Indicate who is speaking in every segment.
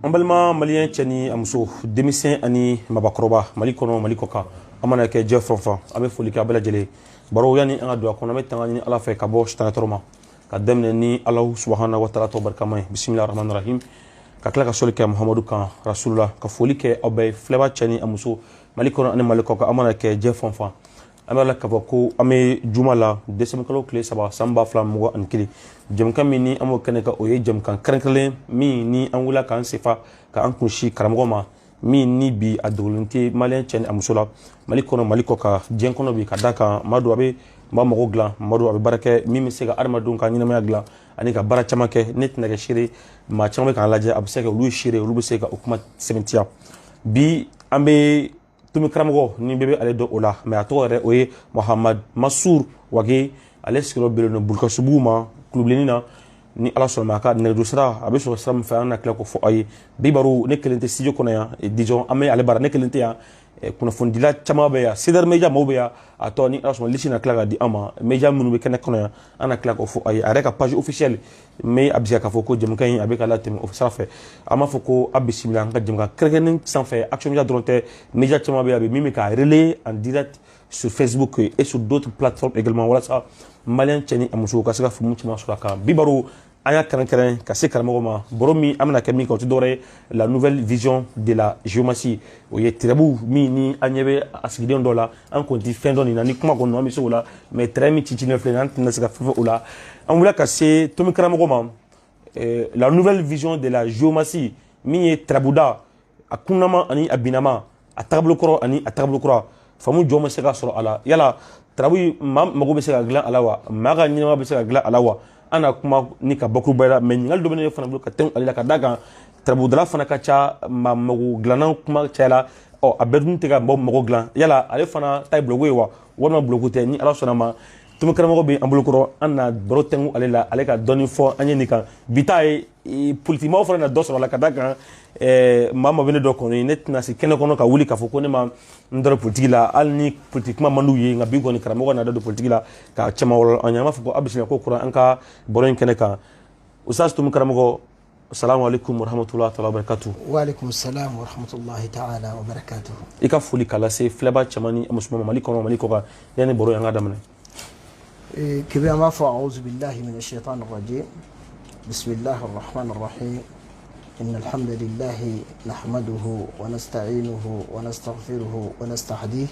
Speaker 1: Ambalma malien chani amso démission ani mabakroba malikono malikoka amana ke Jeff Fonfa abe folika bela jele baro yani anga do ko na metanga ni ala fe ka bo shtana toroma ka demne ni Allah subhanahu wa ta'ala to barkamay bismillahir rahmanir rahim ka kala ka solika muhammadu kan rasulullah ka folike abe fleba chani amso malikono ani malikoka amana ke Jeff Fonfa amala ka ko ame jumala desem kalo kle saba samba flam mo an kili jam kam ni amo kaneka oye jam kan krankle mi ni angula kan sefa ka an kunshi karamgoma mi ni bi adolunte malen chen amusola malikono malikoka jen kono bi kadaka madu abe mamo gla madu abe barake mi mi sega armadun kan nyina ma gla ani ka bara chamake net na shiri ma chamake kan laje abseke lu shiri lu be sega okuma 70 bi ambe tumi karamogo ni bebe ale do ola mais a tore oye Muhammad Massour wage ale skiro belo no bulka subuma klublenina ni ala so maka ne do sra abe so sra mfa na kla ko fo ay bibaru ne kelente studio kono ya dijon ame ale bara ne kelente ya kuna fondila chama be ya sidar meja mo be ya ato ni ala so lishina kla di ama meja munu be kana kono ya ana kla ko fo ay areka page officielle mais abisia ka foko jëm kay abe kala tem officiel fait ama foko abisimila nga jëm ka kregen sans fait action media dronte meja chama be abi mimika relais en direct sur Facebook et sur d'autres plateformes également voilà ça malien cheni amuso ka saka fumu chima sur ka bibaru aya kran ka se karamo boromi amna kemi ko tidore la nouvelle vision de la géomatie oye trebu mi ni anyebe asigide ndola an ko di fin doni nani kuma ko no mi so la mais très mi titine flenant na saka fufu ola on voulait casser tomi karamo la nouvelle vision de la géomatie mi trabuda akunama ani abinama atablo koro ani atablo koro famu joma seka soro ala yala trabu mago be seka glan alawa maga nyima be seka glan alawa ana kuma ni ka bakru bayra men ngal do bene fana blo ka ten ala ka daga trabu dala fana ka cha mago glanan kuma chala o abedun tega mago glan yala ale fana tay blogo wa wona blogo te ni ala sonama tumi karamo be ambulukoro anna brotengu ale la ale ka doni fo anye kan bitaye politiquement fo na dosoro la ka daga mama bene do ko ni net na si kene kono ka wuli ka fo ko ne ma ndoro politique la alni politiquement mandu ye nga bigo ni karamo na do politique la ka chama wala anyama fo ko abisina ko kuran anka boron kene ka usas tumi karamo assalamu alaikum wa rahmatullahi wa barakatuh
Speaker 2: wa alaikum assalam wa rahmatullahi ta'ala wa barakatuh
Speaker 1: ika fuli kala se fleba chamani amusuma maliko maliko ka yani boro yanga damne
Speaker 2: كبير ما أعوذ بالله من الشيطان الرجيم بسم الله الرحمن الرحيم إن الحمد لله نحمده ونستعينه ونستغفره ونستهديه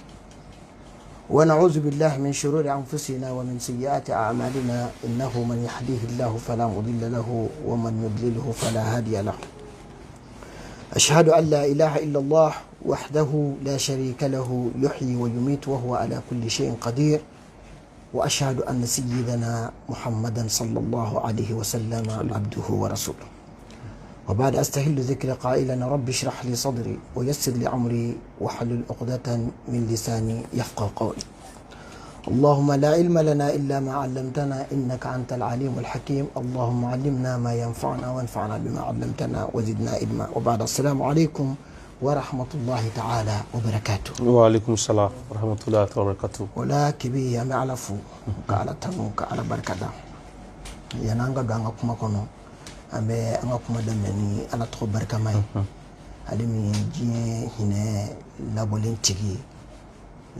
Speaker 2: ونعوذ بالله من شرور أنفسنا ومن سيئات أعمالنا إنه من يهديه الله فلا مضل له ومن يضلله فلا هادي له أشهد أن لا إله إلا الله وحده لا شريك له يحيي ويميت وهو على كل شيء قدير وأشهد أن سيدنا محمدا صلى الله عليه وسلم عبده ورسوله وبعد أستهل ذكر قائلا رب اشرح لي صدري ويسر لي أمري واحلل عقدة من لساني يفقه قولي اللهم لا علم لنا إلا ما علمتنا إنك أنت العليم الحكيم اللهم علمنا ما ينفعنا وانفعنا بما علمتنا وزدنا علما وبعد السلام عليكم ورحمة الله تعالى وبركاته.
Speaker 1: وعليكم السلام ورحمة الله تعالى وبركاته.
Speaker 2: ولا كبي يا معلفو كعلى تنو كعلى بركة. ينانغا دعنا كم كنو أمي أنا كم دمني أنا تخو بركة ماي. هلمي جي هنا لابولين تيجي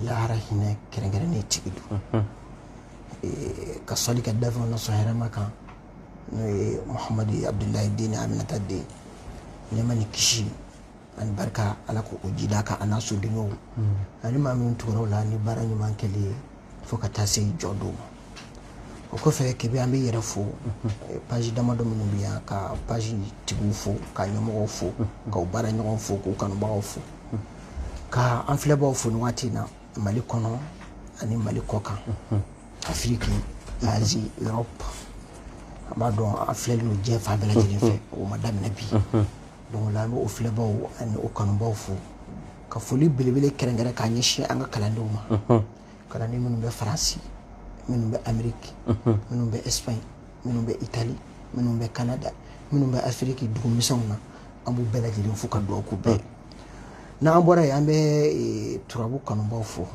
Speaker 2: لارا هنا كرنجرني تيجي دو. كسولي كدافع نصهر مكان. محمد عبد الله الدين عمنا تدي. نمني كشي. An barka ala ko ujida ka ana so dingo ani ma min turo la ni bara ni man kele fo ka tase jodo o ko fe ke bi ambe yere fo page dama do min biya ka page tigu fo ka nyomo fo ka bara nyomo fo ko kan ba fo ka an fle ba fo ni wati na mali kono ani mali koka Afrique Asie Europe amado afle lu je fa bela je fe o madame nabi donc la no ofle bawo an o kan bawo fu ka foli belebele kerengere ka nyeshi anga kalando ma kalanden minnu bɛ faransi minnu bɛ ameriki minnu bɛ espagne minnu bɛ itali minnu bɛ canada minnu bɛ afiriki dugumisɛnw na an b'u bɛɛ lajɛlen fo ka dugawu k'u bɛɛ n'an bɔra yen an bɛ turabu kanubaw fo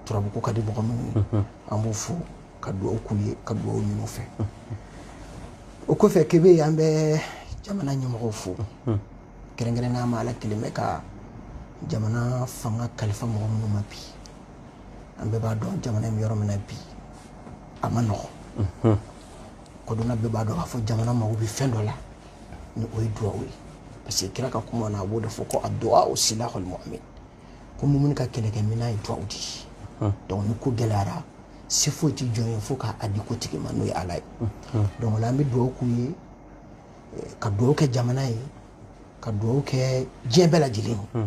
Speaker 2: turabu ko ka di mɔgɔ minnu ye an b'u fo ka dugawu k'u ye ka dugawu ɲini u fɛ o kɔfɛ kebe an bɛ jamana ɲɛmɔgɔw fo kɛrɛnkɛrɛnnenya ma ala kelen bɛ ka jamana fanga kalifa mɔgɔ minnu ma bi an bɛɛ b'a dɔn jamana in bɛ yɔrɔ min na bi a ma nɔgɔn kodɔnna bɛɛ b'a dɔn k'a fɔ jamana mago bɛ fɛn dɔ la ni o ye duwawu ye parce que kira ka kuma na a b'o de fɔ ko a duwa o silahul mu'min ko mumini ka kɛlɛkɛminɛn ye duwawu di donc ni ko gɛlɛyara se foyi tɛ jɔn ye fo k'a di ko tigi ma n'o ye ala ye donc o la an bɛ duwawu k'u ye ka duwawu kɛ jamana ye ka duwawu kɛ diɲɛ bɛɛ lajɛlen ye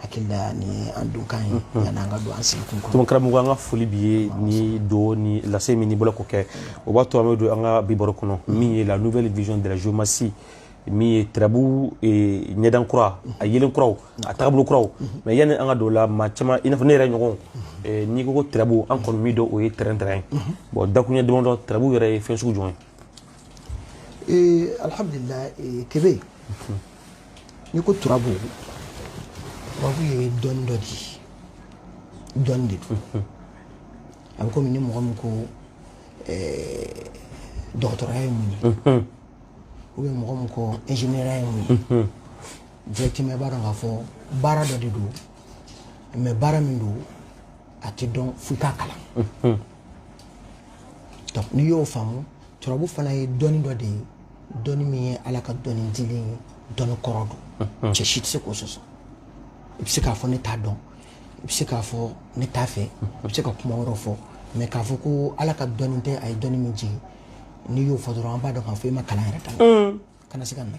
Speaker 2: hakilila ni an dunkan ye yanni an ka don an sigikun kɔnɔ
Speaker 1: tuma karamɔgɔ an ka foli b'i ye ni do ni lase min n'i bolo k'o kɛ o b'a to an bɛ don an ka bi baro kɔnɔ min ye la nouvelle vision de la géomatie min ye turabu ɲɛdan kura a yelen kuraw a taabolo kuraw mais yanni an ka don o la maa caman i n'a fɔ ne yɛrɛ ɲɔgɔn n'i ko ko turabu an kɔni min dɔn o ye terrain bon dakuɲɛ damadɔ turabu yɛrɛ ye fɛn sugu jumɛn
Speaker 2: ye alhamdulillah kebe n'i ko turabu turabu ye dɔnni dɔ di dɔnni de don a bɛ komi ni mɔgɔ min ko dɔgɔtɔrɔya ye mun ye ou bien mɔgɔ min ko ingénieur ye mun ye directement i b'a dɔn k'a fɔ baara dɔ de don mais baara min don a tɛ dɔn f'i k'a kalan donc n'i y'o faamu turabu fana ye dɔnni dɔ de ye dɔnni min ye ala ka dɔnni dilen ye dɔnni kɔrɔ don cɛ si tɛ se k'o sɔsɔ i bɛ se k'a fɔ ne t'a dɔn i bɛ se k'a fɔ ne t'a fɛ i bɛ se ka kuma wɛrɛw fɔ mais k'a fɔ ko ala ka dɔnni tɛ a ye dɔnni min jigin n'i y'o fɔ dɔrɔn an b'a dɔn k'a fɔ i ma kalan yɛrɛ daminɛ kana se ka na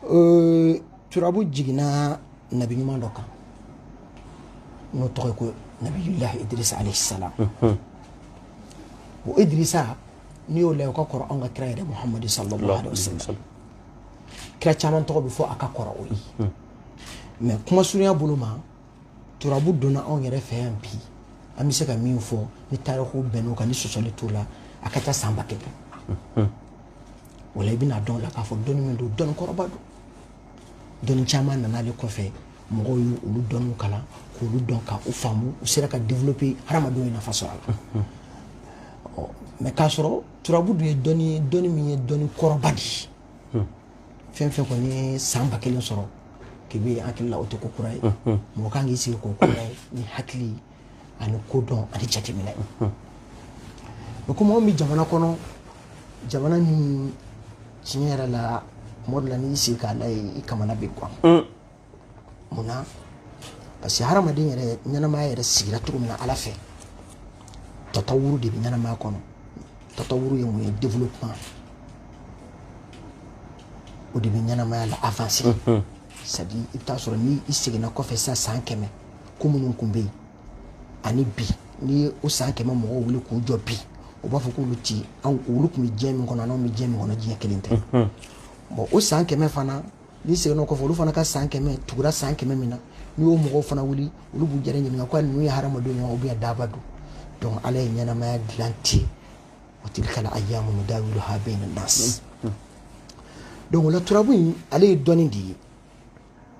Speaker 2: fiyewu turabu jiginna nabi ɲuman dɔ kan n'o tɔgɔ ye ko nabiyullahi idrisa alayhi salam o idrisa n'i y'o lajɛ o ka kɔrɔ anw ka kira yɛrɛ muhamadu sallallahu alaihi wasallam kira caman tɔgɔ bɛ fɔ a ka kɔrɔ o ye mais kuma surunya bolo ma turabu donna anw yɛrɛ fɛ yan bi an bɛ se ka min fɔ ni tariku bɛnn'o kan ni sɔsɔli t'o la a ka ca san 100 o la i bɛna dɔn o la k'a fɔ dɔnni min don dɔnni kɔrɔba don dɔnni caman nana ale kɔfɛ mɔgɔw ye olu dɔnniw kalan k'olu dɔn ka u faamu u sera ka développer hadamadenw ye nafa sɔrɔ a la mais k'a sɔrɔ turabu dun ye dɔnni min ye dɔnni kɔrɔba di fɛn fɛn kɔni ye san 1000 sɔrɔ k'i bɛ hakili la o tɛ ko kura ye mɔgɔ kan k'i sigi k'o kura ye ni hakili ani kodɔn ani jateminɛ mais comme anw bɛ jamana kɔnɔ jamana min tiɲɛ yɛrɛ la tuma dɔ la n'i y'i sigi k'a lajɛ i kamana bɛ gan munna parce que hadamaden yɛrɛ ɲɛnamaya yɛrɛ sigira cogo min na ala fɛ tatawuru de bɛ ɲɛnamaya kɔnɔ tatawuru ye mun ye développement o de bɛ ɲɛnamaya la avancer c'est à dire i bɛ taa sɔrɔ ni i seginna kɔfɛ sisan san 100 ko minnu tun bɛ yen ani bi n'i ye o san 100 mɔgɔw wuli k'u jɔ bi o b'a fɔ k'olu ti olu tun bɛ diɲɛ min kɔnɔ anw bɛ diɲɛ min kɔnɔ diɲɛ kelen tɛ bon o san 100 fana n'i seginna o kɔfɛ olu fana ka san 100 tugura san 100 min na n'i y'o mɔgɔw fana wuli olu b'u yɛrɛ ɲininka ko ninnu ye hadamadenw ye ou bien daba don donc ala ye ɲɛnamaya dilan ten wa tilkal ayyamu nudawiluha bayna nas donc o la turabu in ale ye dɔnni de ye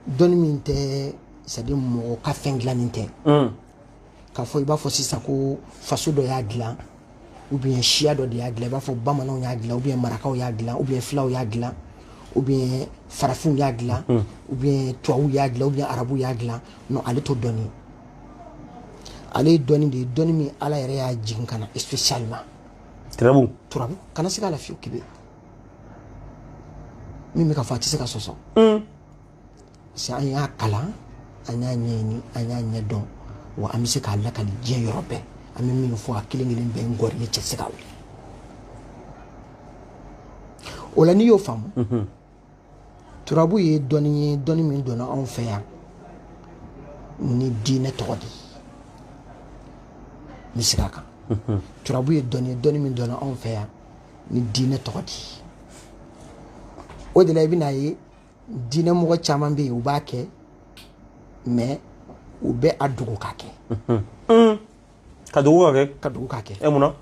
Speaker 2: dɔnni min tɛ c'est à dire mɔgɔ ka fɛn dilannen tɛ k'a fɔ i b'a fɔ sisan ko faso dɔ y'a dilan ou bien siya dɔ de y'a dilan i b'a fɔ bamananw y'a dilan ou bien marakaw y'a dilan ou bien filaw y'a dilan ou bien farafinw y'a dilan ou bien tubabuw y'a dilan ou bien arabuw y'a dilan non ale t'o dɔnni ale ye dɔnni de ye dɔnni min ala yɛrɛ y'a jigin ka na spécialement turabu kana se k'a la fiyewu kebe min bɛ ka fɔ a tɛ se ka sɔsɔ parce que an y'a kalan an y'a ɲɛɲini an y'a ɲɛdɔn wa an bɛ se k'a lakali diɲɛ yɔrɔ bɛɛ an bɛ min fɔ a kelen kelen bɛɛ n gɔri ye cɛ se ka wuli o la n'i y'o faamu turabu ye dɔnni min donna anw fɛ yan ni diinɛ tɔgɔ de n bɛ segin a kan turabu ye dɔnni min donna anw fɛ yan ni diinɛ tɔgɔ de o de la i bɛna ye diinɛ mɔgɔ caman bɛ yen u b'a kɛ mais u bɛ a dogo ka kɛ
Speaker 1: ka dogo ka kɛ
Speaker 2: ka dogo ka kɛ
Speaker 1: mun na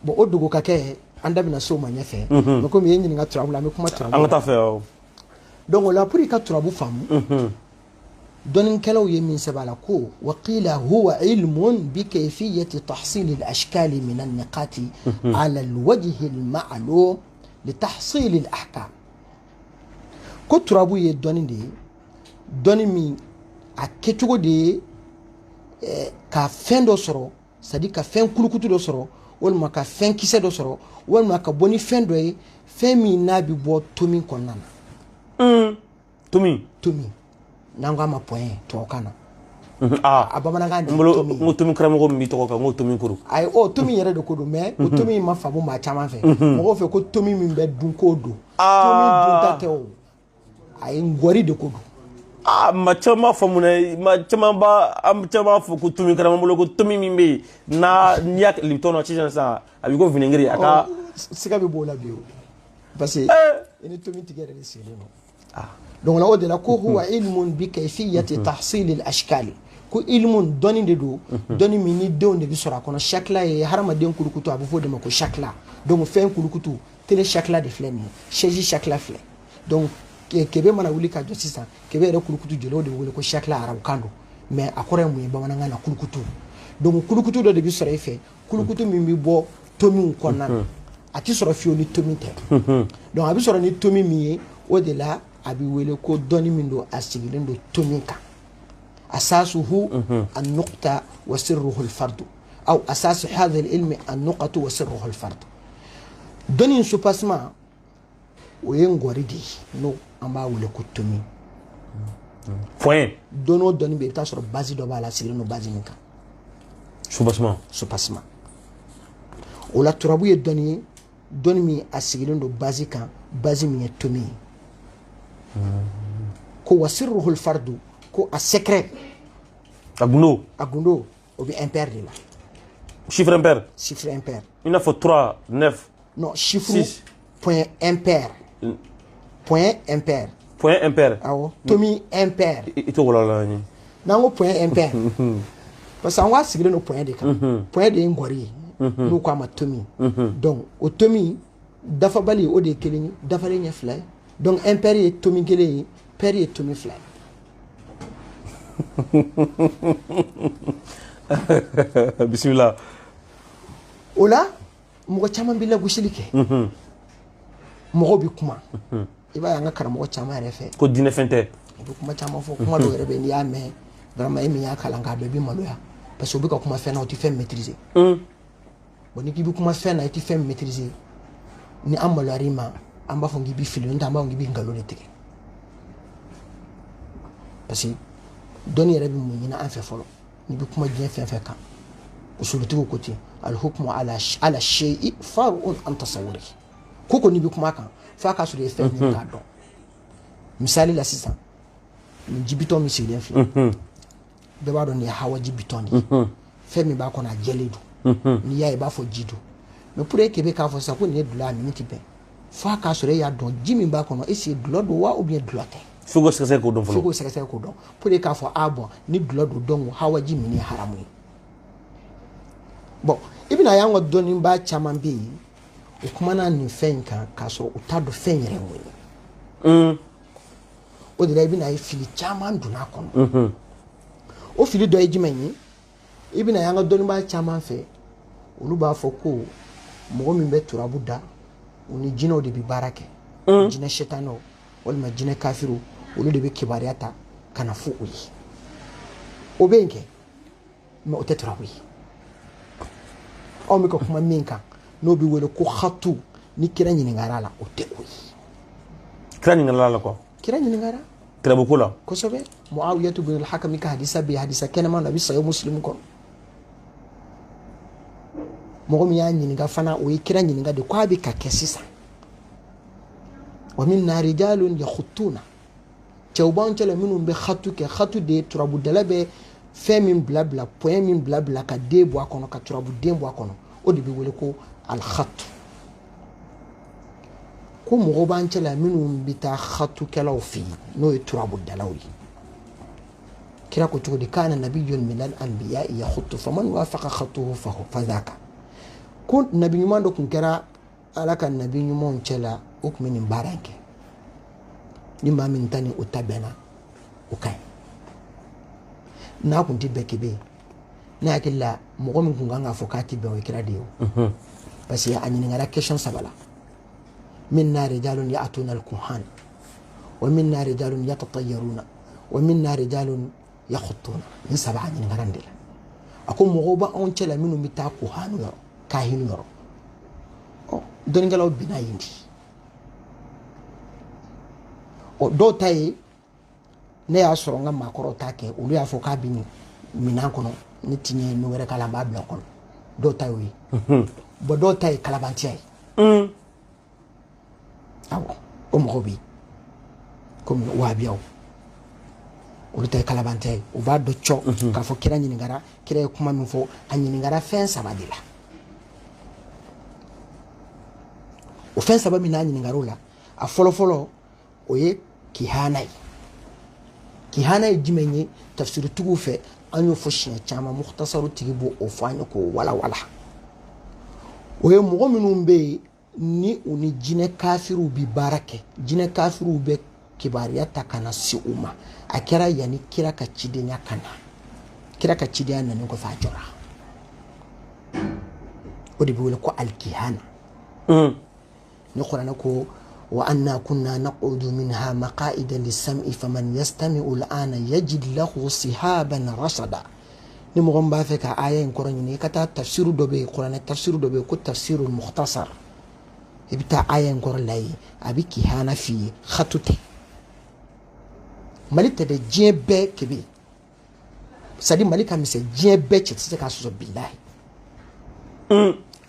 Speaker 2: bon o dogo ka kɛ an da bɛna se o ma ɲɛfɛ mais comme i ye ɲininka turabu la an bɛ kuma turabu
Speaker 1: an ka taa fɛ
Speaker 2: donc o la pour i ka turabu faamu dɔnnikɛlaw ye min sɛbɛn a la ko waqila huwa ilmun bikayfiyati tahsil al-ashkal min an-niqat ala al-wajh al-ma'lum litahsil al-ahkam ko turabu ye dɔnni de ye dɔnni min a kɛcogo de ye ka fɛn dɔ sɔrɔ c'est à dire ka fɛn kulukutu dɔ sɔrɔ walima ka fɛn kisɛ dɔ sɔrɔ walima ka bɔ ni fɛn dɔ ye fɛn min n'a bɛ bɔ tomi kɔnɔna na
Speaker 1: tomi
Speaker 2: n'an k'a ma point tubabukan na
Speaker 1: a
Speaker 2: bamanankan de
Speaker 1: tomi n ko tomi karamɔgɔ min b'i tɔgɔ kan n ko tomi kuru
Speaker 2: ayi o tomi yɛrɛ de ko don mais o tomi ma faamu maa caman fɛ mɔgɔw fɛ ko tomi min bɛ dun k'o don tomi dunta tɛ o a ye ngɔri de ko don
Speaker 1: ma caman faamu dɛ ma caman an caman fɔ ko tomi karamɔgɔ bolo ko tomi min bɛ yen n'i y'a kɛ libitɔn na sisan a bɛ ko vinɛgiri a ka
Speaker 2: siga bɛ b'o la bi o parce que i ni tomi tigɛ yɛrɛ de sigilen don donc la o de la ko huwa ilmun bi kayfiyati tahsil al-ashkal ko ilmun dɔnni de don dɔnni min ni denw de bɛ sɔrɔ a kɔnɔ shakla ye hadamaden kulukutu a bɛ fɔ o de ma ko shakla donc fɛn kulukutu tele shakla de filɛ nin ye chaise shakla filɛ donc kebe mana wuli ka jɔ sisan kebe yɛrɛ kulukutu jɔlen o de wele ko shakla arabukan don mais a kɔrɔ ye mun ye bamanankan na kulukutu donc kulukutu dɔ de bɛ sɔrɔ i fɛ kulukutu min bɛ bɔ tomiw kɔnɔna na a tɛ sɔrɔ fiyewu ni tomi tɛ donc a bɛ sɔrɔ ni tomi min ye o de la a bɛ wele ko dɔnni min don a sigilen don tomi kan asasuhu an-nuqta wa sirruhu al-fardu aw asasu hadha al-ilmi an-nuqatu wa sirruhu al-fardu dɔnni in soupassement o ye ngɔri de ye n'o an b'a wele ko tomi
Speaker 1: point
Speaker 2: dɔnni o dɔnni bɛ i bɛ taa sɔrɔ base dɔ b'a la sigilen don base min kan soupassement o la turabu ye dɔnni ye dɔnni min a sigilen don base kan base min ye tomi ye ko wasirruhu al-fardu ko a secret
Speaker 1: a gundo
Speaker 2: o bɛ impair de la
Speaker 1: chiffre impair i n'a fɔ 3 9
Speaker 2: non chiffre point impair awɔ tomi impair
Speaker 1: i t'o wala la
Speaker 2: n'an ko point impair parce que an ko a sigilen don point de kan point de ye ngɔri ye n'u ko a ma tomi donc o tomi dafabali o de ye kelen ye dafalen ye fila ye donc impair ye tomi kelen ye pair ye tomi fila
Speaker 1: ye bisimila
Speaker 2: o la mɔgɔ caman bɛ lagosili kɛ mɔgɔw bɛ kuma i b'a ye an ka karamɔgɔ caman yɛrɛ fɛ
Speaker 1: ko diinɛ fɛn tɛ
Speaker 2: u bɛ kuma caman fɔ kuma dɔw yɛrɛ bɛ n'i y'a mɛn vraiment e min y'a kalan k'a dɔn i bɛ maloya parce que u bɛ ka kuma fɛn na u tɛ fɛn maîtriser bon ni k'i bɛ kuma fɛn na i tɛ fɛn maîtriser ni an maloyar'i ma an b'a fɔ k'i bɛ fili n'o tɛ an b'a fɔ k'i bɛ nkalon de tigɛ parce que dɔnni yɛrɛ bɛ mun ɲini an fɛ fɔlɔ n'i bɛ kuma diɲɛ fɛn fɛn kan usulutigiw ko ten al-hukmu ala shay'i far'un an tasawwurihi ko n'i bɛ kuma kan f'a ka sɔrɔ i ye fɛn ɲini k'a dɔn misali la sisan nin ji bitɔn min sigilen filɛ bɛɛ b'a dɔn nin ye hawaji bitɔn de ye fɛn min b'a kɔnɔ a jɛlen don n'i y'a ye i b'a fɔ ji don mais pour que k'a fɔ sisan ko nin ye dulɔ a miniti bɛɛ f'a k'a sɔrɔ e y'a dɔn ji min b'a kɔnɔ est-ce que dulɔ don wa ou bien dulɔ tɛ
Speaker 1: f'o ka sɛgɛsɛgɛ k'o dɔn fɔlɔ
Speaker 2: f'o k'o sɛgɛsɛgɛ k'o dɔn pour que k'a fɔ bon ni dulɔ don donc hawaji min ye haramu ye bon i bɛna y'an ka dɔnnibaa caman bɛ yen o kumana nin fɛn in kan k'a sɔrɔ u t'a dɔn fɛn yɛrɛ mun ye o de la i bɛna ye fili caman donna a kɔnɔ o fili dɔ ye jumɛn ye i bɛna y'an ka dɔnnibaa caman fɛ olu b'a fɔ ko mɔgɔ min bɛ turabu da u ni jinɛw de bɛ baara kɛ jinɛ sɛtanɛw walima jinɛ kafiru olu de bɛ kibaruya ta ka na fɔ u ye o bɛ yen kɛ mais o tɛ turabu ye anw bɛ ka kuma min kan n'o bɛ wele ko hatu ni kira ɲininkara la o tɛ o ye
Speaker 1: kira ɲininkara la quoi
Speaker 2: kira ɲininkara
Speaker 1: kirabuko la
Speaker 2: kosɛbɛ Muawiyatu bin al-Hakam ka hadisa bɛ hadisa kɛnɛma na a bɛ Sahih Muslim kɔnɔ mɔgɔ min y'a ɲininka fana o ye kira ɲininka de ko a bɛ ka kɛ sisan wa minna rijalun yakhuttuna cɛw b'an cɛla minnu bɛ hatu kɛ hatu de ye turabudala bɛ fɛn min bila point min bila ka den bɔ a kɔnɔ ka turabuden bɔ a kɔnɔ o de bɛ wele ko al-khat ko mɔgɔ b'an cɛla minnu bɛ taa hatukɛlaw fɛ yen n'o ye turabudalaw ye kira ko cogo di kana nabiyyun min al anbiya yakhuttu faman wafaqa khattuhu fadhaka ko nabi nyuma do kun kira ala kan nabi nyuma on cela o kun min baranke ni ma min tani o tabena o kai na kun tibbe kebe na akilla mo ko min kun ganga fo kati be o kira de o parce que anyi ngara question sabala minna rijalun ya'tuna al kuhan wa minna rijalun yatatayyaruna wa minna rijalun yakhuttuna min sab'a ni ngarandila ako mo ba on cela minu mita kuhanu yo kahinu yo o don ngalaw bina yindi o do tay ne ya soro nga makoro take ulu ya foka bini minan kono ni tinye no were kala ba bla kono do tay wi bo do tay kala bantiay awo o mo bi comme wabiyaw ulu tay kala bantiay o ba do cho ka fo kira nyini ngara kira kuma min fo anyini ngara fen sabadila o fen sababi na nyini ngarola a folo folo o ye kihanai jimenye tafsir tugu fe anyo fo shiya chama mukhtasaru tigibo o fanyo ko wala o ye mogo minnu be ni uni jine kafiru bi barake jine kafiru be kibariya ta kana si uma a kira yani kira ka cidenya kana kira ka cidenya nan ko fajora o de bi wala ko alkihana ni qur'ana ko وأنا كنا نقعد منها مقائد للسمع فمن يستمع الآن يجد له صهابا رصدا نمغم بافك آية قرآن كتا تفسير دوبي قرآن تفسير دوبي كو تفسير المختصر يبتا آية قرآن لاي أبي كيهانا في خطوتي مالك تدي جيبه كبي سادي مالك ميسي جيبه تسيسي كاسوس بالله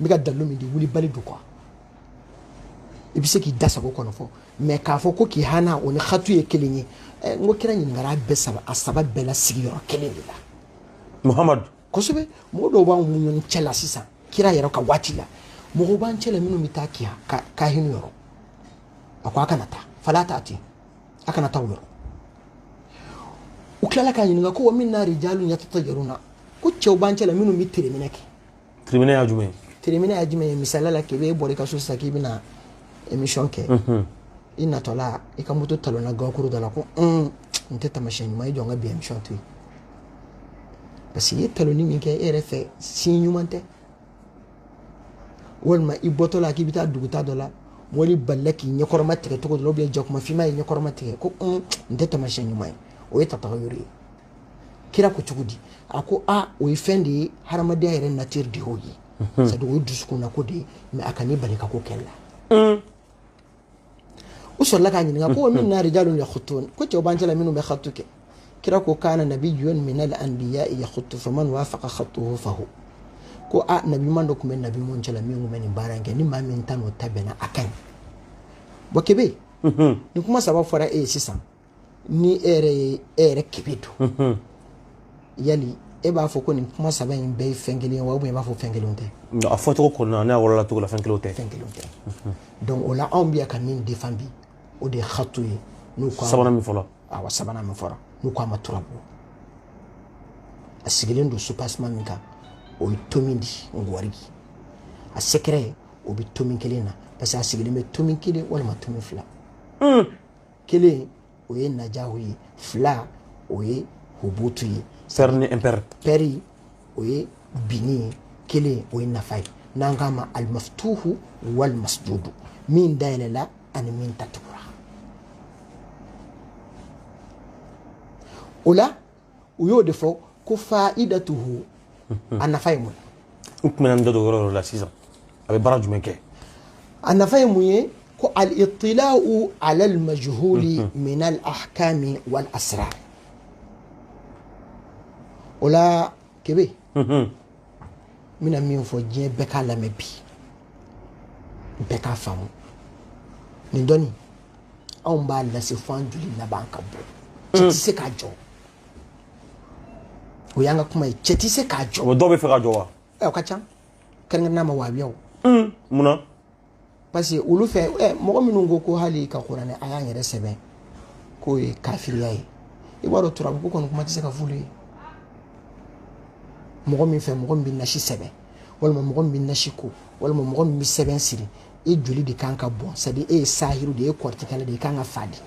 Speaker 2: ميكا دلو ميدي ولي بالي دوكوا ibise ki dasa ko kono fo me ka fo ko ki hana oni khatu ye kelinyi ngo kira nyi ngara be saba asaba bela sigi yoro kelindi la
Speaker 1: muhammad
Speaker 2: ko sube mo do ba mu nyon chela sisa kira yero ka watila mo go ban chela minu mitaki ka hinu yoro akwa kanata falata ati akanata yoro uklala ka nyi ngako minna rijalun yatatayyaruna ko chew ban chela minu mitire minake
Speaker 1: trimine ya jume
Speaker 2: misala la kebe bori ka so sakibina émission ke ina tola ikamuto talona gakuru dala ko nteta machine mai jonga bi émission tu parce que taloni mi ke RF signumante wolma ibotola ki bita duguta dola woli ballaki nyakorma tike to do bi jokma fi mai nyakorma tike ko nteta machine mai o yeta tagayuri kira ko tugudi ako o ifendi haramade ayre nature di hoyi sa do dusku na ko de me akani balika ko kella وصل لك عن نقول منا رجال يخطون كنت وبانجلا منهم يخطوك كراكو كان نبي من الأنبياء يخط فمن وافق خطه فهو كو نبي من دوك من نبي منجلا منهم من بارانك نما من تنو تبنا أكن وكبي نكما سبب فرا سيسام ni ere kibidu yali eba foko ni kuma saba in be fengeli wa bu ba fo fengeli onte
Speaker 1: a foto ko na na wala to la fengeli onte
Speaker 2: donc on la ambia kan min defambi o de khatuye nu ko
Speaker 1: sabana mi fola
Speaker 2: awa sabana mi fora nu ko maturabu asigelen do supasma minka o tomindi ngwari a secret o bi tomin kelena parce que asigelen be tomin kele wala ma tomin fla kele o ye najawi fla o ye hubutu ye
Speaker 1: perni imper
Speaker 2: peri o ye bini kele o ye nafai nangama al maftuhu wal masjudu min dailala an min tatura ola uyo defo ko faidatuhu anafai mun
Speaker 1: ukmena ndo la sisa abe baraju menke
Speaker 2: anafai muye ko al ittila'u ala al majhuli min al ahkami wal asrar ola kebe mina min fo je beka la mebi beka famu ni doni on ba la se fanjuli la banka bo ci se ka jo o yanga kuma ci se ka jo
Speaker 1: o do be fe ka jo wa
Speaker 2: e o ka chan kan na ma wa biyo
Speaker 1: muna
Speaker 2: parce que ulu fe mo minnu go ko hali ka qur'ani aya ngere sebe ko e kafir yayi i b'a dɔn turabu ko kɔni kuma tɛ se ka f'olu ye mɔgɔ min fɛ mɔgɔ min bɛ nasi sɛbɛn walima mɔgɔ min bɛ nasi ko walima mɔgɔ min bɛ sɛbɛn siri e joli de kan ka bɔn c'est à dire e ye sahiru de ye kɔrɔtikɛla de ye kan ka fadi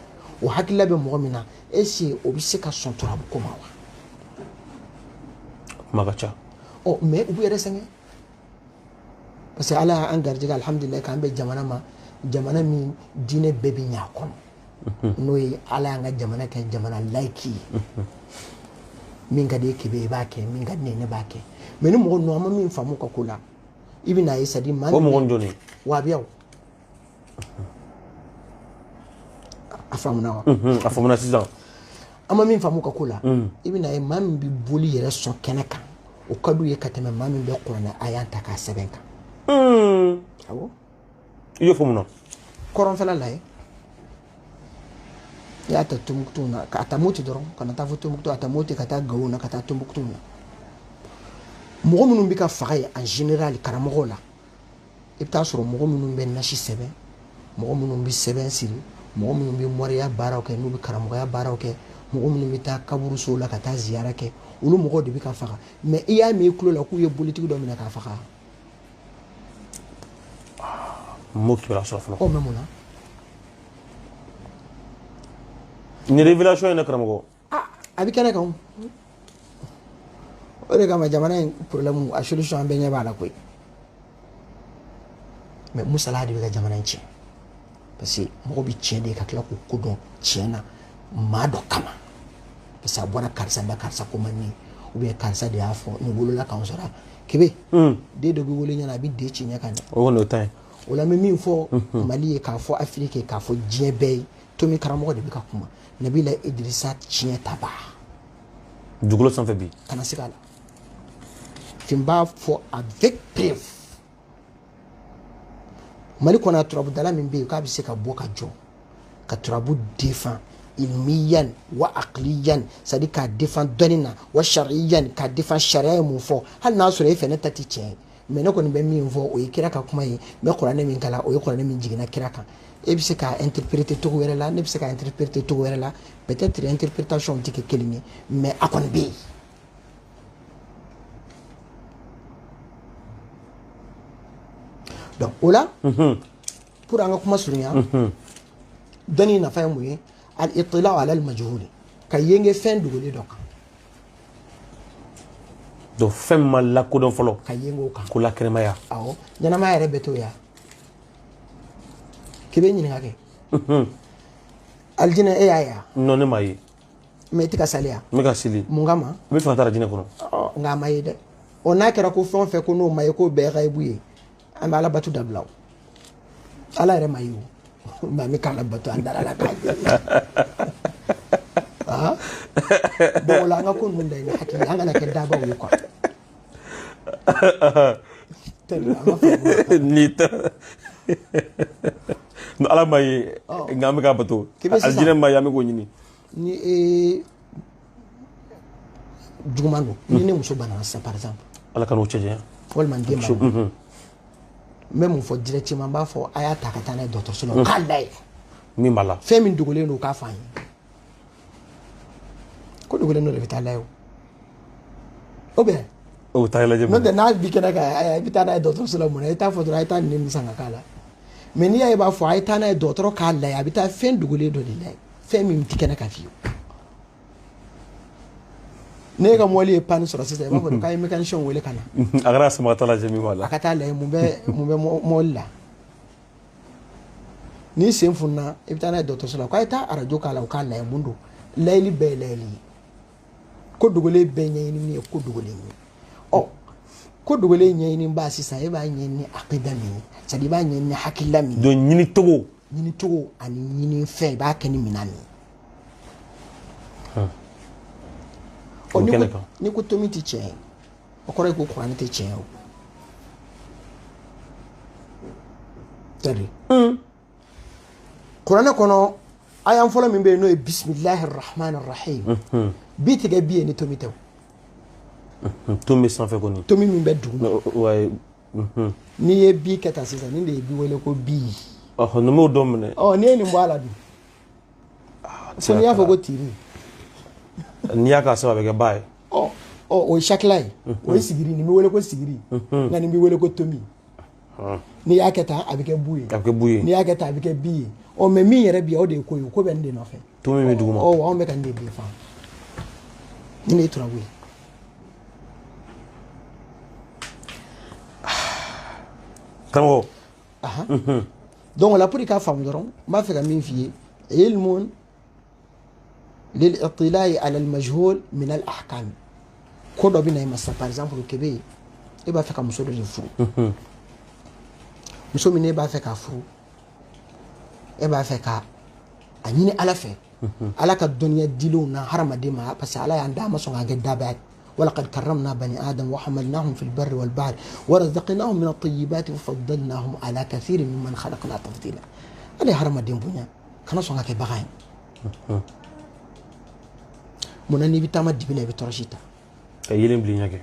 Speaker 2: o hakilila bɛ mɔgɔ min na est-ce que o bɛ se ka sɔn turabu ko ma wa
Speaker 1: kuma ka ca
Speaker 2: mais u b'u yɛrɛ sɛgɛn parce que ala y'an garijɛgɛ alhamdulilayi k'an bɛ jamana ma jamana min diinɛ bɛɛ bɛ ɲɛ a kɔnɔ n'o ye ala y'an ka jamana kɛ jamana layiki ye min ka di e kebe i b'a kɛ min ka di ne b'a kɛ mais ni mɔgɔ ninnu an ma min faamu ka ko la i bɛ n'a ye c'est à dire maa
Speaker 1: o mɔgɔ jɔnni
Speaker 2: wahabiyaw a faamuna wa
Speaker 1: a faamuna sisan
Speaker 2: an ma min faamu ka ko la i bɛ n'a ye maa min bɛ boli yɛrɛ sɔn kɛnɛ kan o ka d'u ye ka tɛmɛ maa min bɛ kuranɛ aya ta k'a sɛbɛn kan awɔ
Speaker 1: i y'o fɔ mun na
Speaker 2: kɔrɔnfɛla la ye i y'a ta Tombouctou na ka ta Moti dɔrɔn ka na taa fɔ Tombouctou a ta Moti ka taa Gao na ka taa Tombouctou na mɔgɔ minnu bɛ ka faga ye en général karamɔgɔw la i bɛ taa sɔrɔ mɔgɔ minnu bɛ nasi sɛbɛn mɔgɔ minnu bɛ sɛbɛn siri mɔgɔ minnu bɛ mɔriya baaraw kɛ n'u bɛ karamɔgɔya baaraw kɛ mɔgɔ minnu bɛ taa kaburusow la ka taa ziyara kɛ olu mɔgɔw de bɛ ka faga mais i y'a mɛn i tulo la k'u ye bolitigi dɔ minɛ k'a faga
Speaker 1: m'o kibaruya sɔrɔ fɔlɔ
Speaker 2: o mɛ mun na
Speaker 1: ni révélation ye ne karamɔgɔ
Speaker 2: a bɛ kɛnɛ kan o de kama jamana in problème a solution an bɛɛ ɲɛ b'a la koyi mais musala de bɛ ka jamana in tiɲɛ parce que mɔgɔ bɛ tiɲɛ de ka tila k'o ko dɔn tiɲɛ na maa dɔ kama parce que a bɔra karisa da karisa ko man ɲɛ ou bien karisa de y'a fɔ nin wolola k'an sɔrɔ kebe den dɔ bɛ wolo ɲɛna a bɛ den ci ɲɛ kan dɛ
Speaker 1: o kɔni o ta ye
Speaker 2: o la n bɛ min fɔ mali ye k'a fɔ afiriki ye k'a fɔ diɲɛ bɛɛ ye tomi karamɔgɔ de bɛ ka kuma nabila idirisa tiɲɛ taba
Speaker 1: dugukolo sanfɛ bi
Speaker 2: kana se k'a la fin b'a fɔ avec preuve mali kɔnɔ turabudala min bɛ yen k'a bɛ se ka bɔ ka jɔ ka turabu défend ilmiyan wa aqliyan c'est à dire k'a défend dɔnni na wa shariyan k'a défend sariya ye mun fɔ hali n'a sɔrɔ e fɛ ne ta tɛ tiɲɛ ye mais ne kɔni bɛ min fɔ o ye kira ka kuma ye n bɛ kuranɛ min kalan o ye kuranɛ min jiginna kira kan e bɛ se k'a interpréter cogo wɛrɛ la ne bɛ se k'a interpréter cogo wɛrɛ la peut-être interprétation tɛ kɛ kelen ye mais a kɔni bɛ yen donc o la pour an ka kuma surunya dɔnni nafa ye mun ye al itilaa ala al majhuli ka yenge fɛn dogolen dɔ kan
Speaker 1: donc fɛn ma lakodɔn fɔlɔ
Speaker 2: ka yenge o kan
Speaker 1: ko lakɛnɛmaya
Speaker 2: awɔ ɲɛnamaya yɛrɛ bɛ t'o ya k'i bɛ ɲininka kɛ alijinɛ e y'a ye wa
Speaker 1: non ne m'a ye
Speaker 2: mais i tɛ ka saliya
Speaker 1: n bɛ ka seli
Speaker 2: mun kama
Speaker 1: n bɛ fɛ ka taa alijinɛ kɔnɔ
Speaker 2: nka a ma ye dɛ ɔ n'a kɛra ko fɛn o fɛn ko n'o ma ye k'o bɛɛ ka ibu ye an bɛ ala bato dabila o ala yɛrɛ ma ye o mɛ an bɛ k'ala bato an dara la k'a ye bon o la an ka ko ninnu da ɲi hakili an kana kɛ dabaw ye quoi
Speaker 1: ni ta ala ma ye nka an bɛ k'a bato alijinɛ ma ye an bɛ k'o ɲini
Speaker 2: ni juguman don ni ne muso banana sisan par exemple
Speaker 1: ala ka n'o cɛ janya
Speaker 2: walima n den b'a n bɛ mun fɔ directement n b'a fɔ a y'a ta ka taa n'a ye dɔgɔtɔrɔso la o k'a lajɛ
Speaker 1: min b'a la
Speaker 2: fɛn min dogolen don o k'a fɔ an ye ko dogolen don de bɛ taa lajɛ o bien
Speaker 1: o taa lajɛ
Speaker 2: n'o tɛ n'a bi kɛnɛ kan i bɛ taa n'a ye dɔgɔtɔrɔso la mun na i t'a fɔ dɔrɔn a ye taa nin min san ka k'a la mais n'i y'a ye b'a fɔ a ye taa n'a ye dɔgɔtɔrɔ k'a lajɛ a bɛ taa fɛn dogolen dɔ de lajɛ fɛn min tɛ kɛnɛ kan fiyewu ne ka mɔbili ye panne sɔrɔ sisan i b'a fɔ k'a ye mécanicien wele ka na
Speaker 1: a kɛra samakata lajɛ min b'a la
Speaker 2: a ka taa lajɛ mun bɛ mɔbili la n'i sen fununa i bɛ taa n'a ye dɔgɔtɔrɔso la k'a ye taa arajo k'a la o k'a lajɛ mun don layɛli bɛɛ ye layɛli ye ko dogolen bɛɛ ɲɛɲini min ye ko dogolen ye ɔ ko dogolen ɲɛɲini b'a sisan e b'a ɲɛɲini akida min ye c'est à dire i b'a ɲɛɲini hakilila min ye
Speaker 1: donc ɲini cogo
Speaker 2: ani ɲini fɛn i b'a kɛ ni minan min ye ni ko tomi tɛ tiɲɛ ye o kɔrɔ ye ko kuranɛ tɛ tiɲɛ ye o c'est-à-dire kuranɛ kɔnɔ aya fɔlɔ min bɛ yen n'o ye bisimilahi rahmani rahim bi tigɛ bi ye ni tomi tɛ o
Speaker 1: tomi sanfɛ kɔni
Speaker 2: tomi min bɛ duguma n'i ye bi kɛ tan sisan nin de ye bi wele ko bi
Speaker 1: nin m'o dɔn minɛ
Speaker 2: n'i ye nin bɔ a la dun fo n'i y'a fɔ ko tiri
Speaker 1: n'i y'a k'a sababu bɛ kɛ ba ye.
Speaker 2: O ye sakila ye o ye sigiri nin bɛ wele ko sigiri nka nin bɛ wele ko tomi n'i y'a kɛ tan a bɛ kɛ bu ye
Speaker 1: a bɛ kɛ bu ye
Speaker 2: n'i y'a kɛ tan a bɛ kɛ bi ye mɛ min yɛrɛ bi o de ye ko ye ko bɛ nin de nɔfɛ
Speaker 1: tomi bɛ duguma
Speaker 2: anw bɛ ka nin de den fan ni ne ye turabu ye
Speaker 1: karamɔgɔ
Speaker 2: donc o la pour k'a faamu dɔrɔn n b'a fɛ ka min f'i ye ilmun للاطلاع على المجهول من الأحكام ko dɔ bɛ na i ma sisan par exemple kebe e b'a fɛ ka muso dɔ de furu muso min e b'a fɛ k'a furu e b'a fɛ ka a ɲini ala fɛ ala ka dɔnniya dilenw na hadamaden ma parce que ala y'an d'a ma sɔn k'an kɛ dabaya ye ولقد كرمنا بني آدم وحملناهم في البر والبحر ورزقناهم من الطيبات وفضلناهم على كثير ممن خلقنا تفضيلا ale hadamaden bonya kana sɔn ka kɛ bagan ye munna n'i bɛ taama dibi la i bɛ tɔrɔsi ta
Speaker 1: ka yelen bilen ɲɛ kɛ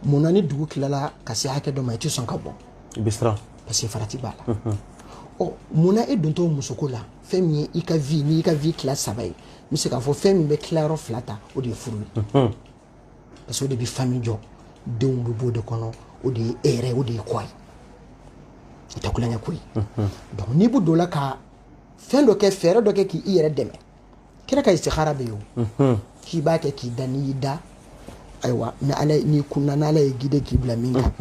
Speaker 2: munna ni dugu tilala ka se hakɛ dɔ ma i tɛ sɔn ka bɔ
Speaker 1: i bɛ siran
Speaker 2: parce que farati b'a la munna e dontɔ musoko la fɛn min ye i ka vie n'i ka vie tila saba ye n bɛ se k'a fɔ fɛn min bɛ tilayɔrɔ fila ta o de ye furu ye parce que o de bɛ famille jɔ denw bɛ bɔ o de kɔnɔ o de ye e yɛrɛ o de ye kɔ ye o tɛ kulonkɛ ko ye donc n'i bɛ don o la ka fɛn dɔ kɛ fɛɛrɛ dɔ kɛ k'i yɛrɛ dɛmɛ kira ka istikhara bɛ yen o k'i b'a kɛ k'i da n'i y'i da ayiwa ni ala n'i kunna n'ala ye guide k'i bila min kan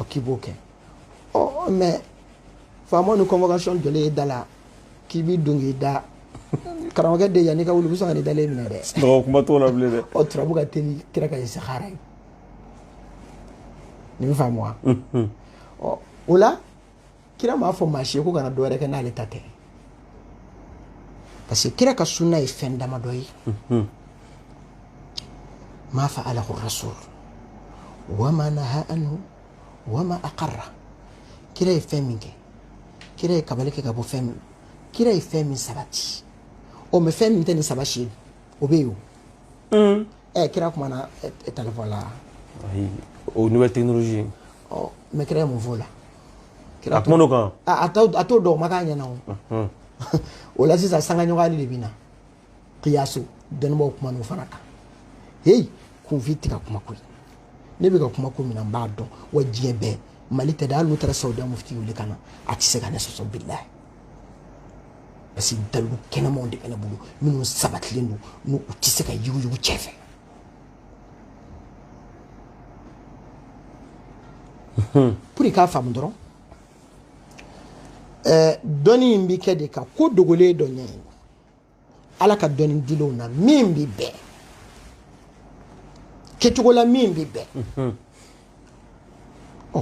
Speaker 2: k'i b'o kɛ mais faamaw ni convocation jɔlen e da la k'i b'i don k'i da karamɔgɔkɛ de yanni ka wuli u bɛ sɔn ka nin dalen minɛ dɛ
Speaker 1: nɔgɔ kuma t'o la bilen dɛ
Speaker 2: turabu ka teli kira ka istikhara ye nin bɛ faamu wa o la kira m'a fɔ maa si ye ko kana dɔ wɛrɛ kɛ n'ale ta tɛ parce que kira ka sunna ye fɛn damadɔ ye ma fa'alahu rasul wa ma naha anhu wa ma aqarra kira ye fɛn min kɛ kira ye kabali kɛ ka bɔ fɛn min kira ye fɛn min sabati mais fɛn min tɛ nin saba si ye o bɛ yen o kira kumana téléphone la
Speaker 1: o nouvelle technologie
Speaker 2: mais kira ye mun fɔ o la
Speaker 1: a kuma n'o kan
Speaker 2: a t'o dɔn o ma k'a ɲɛna o o la sisan sangaɲɔgɔnyali de bɛ na kiyaso dɔnnibaaw kuma n'o fana kan hey kunfin tɛ ka kuma ko ye ne bɛ ka kuma ko min na n b'a dɔn wa diɲɛ bɛɛ mali tɛ dɛ hali n'u taara sawudiya mufti wuli ka na a tɛ se ka ne sɔsɔ bilahi parce que dalilu kɛnɛmanw de bɛ ne bolo minnu sabatilen don n'u tɛ se ka yuguyugu cɛ fɛ pour i k'a faamu dɔrɔn dɔnni in bɛ kɛ de ka ko dogolen dɔ ɲɛɲini ala ka dɔnni dilenw na min bɛ bɛn kɛcogo la min bɛ bɛn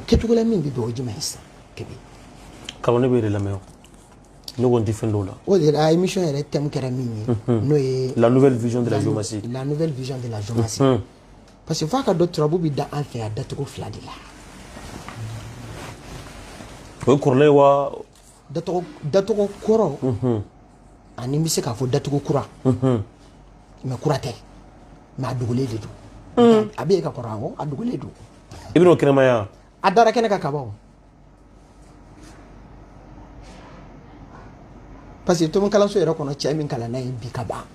Speaker 2: kɛcogo la min bɛ bɛn o jumɛn ye sisan kɛmɛ
Speaker 1: kalon ne bɛ de lamɛn ne ko n tɛ fɛn dɔw la
Speaker 2: o de la émission yɛrɛ thème kɛra min ye n'o ye
Speaker 1: la nouvelle vision de la géomatie
Speaker 2: la nouvelle vision de la géomatie parce que f'a ka dɔn turabu bɛ da an fɛ yan dacogo fila de la
Speaker 1: o ye kɔrɔlen wa
Speaker 2: dacogo kɔrɔ ani n bɛ se k'a fɔ dacogo kura mais kura tɛ mais a dogolen de don a bɛ e ka kɔrɔ awɔ a dogolen don
Speaker 1: i bɛn'o kɛnɛmaya
Speaker 2: a dara kɛnɛ ka kabaw parce que tomi kalanso yɛrɛ kɔnɔ cɛ min kalan n'a ye bi ka ban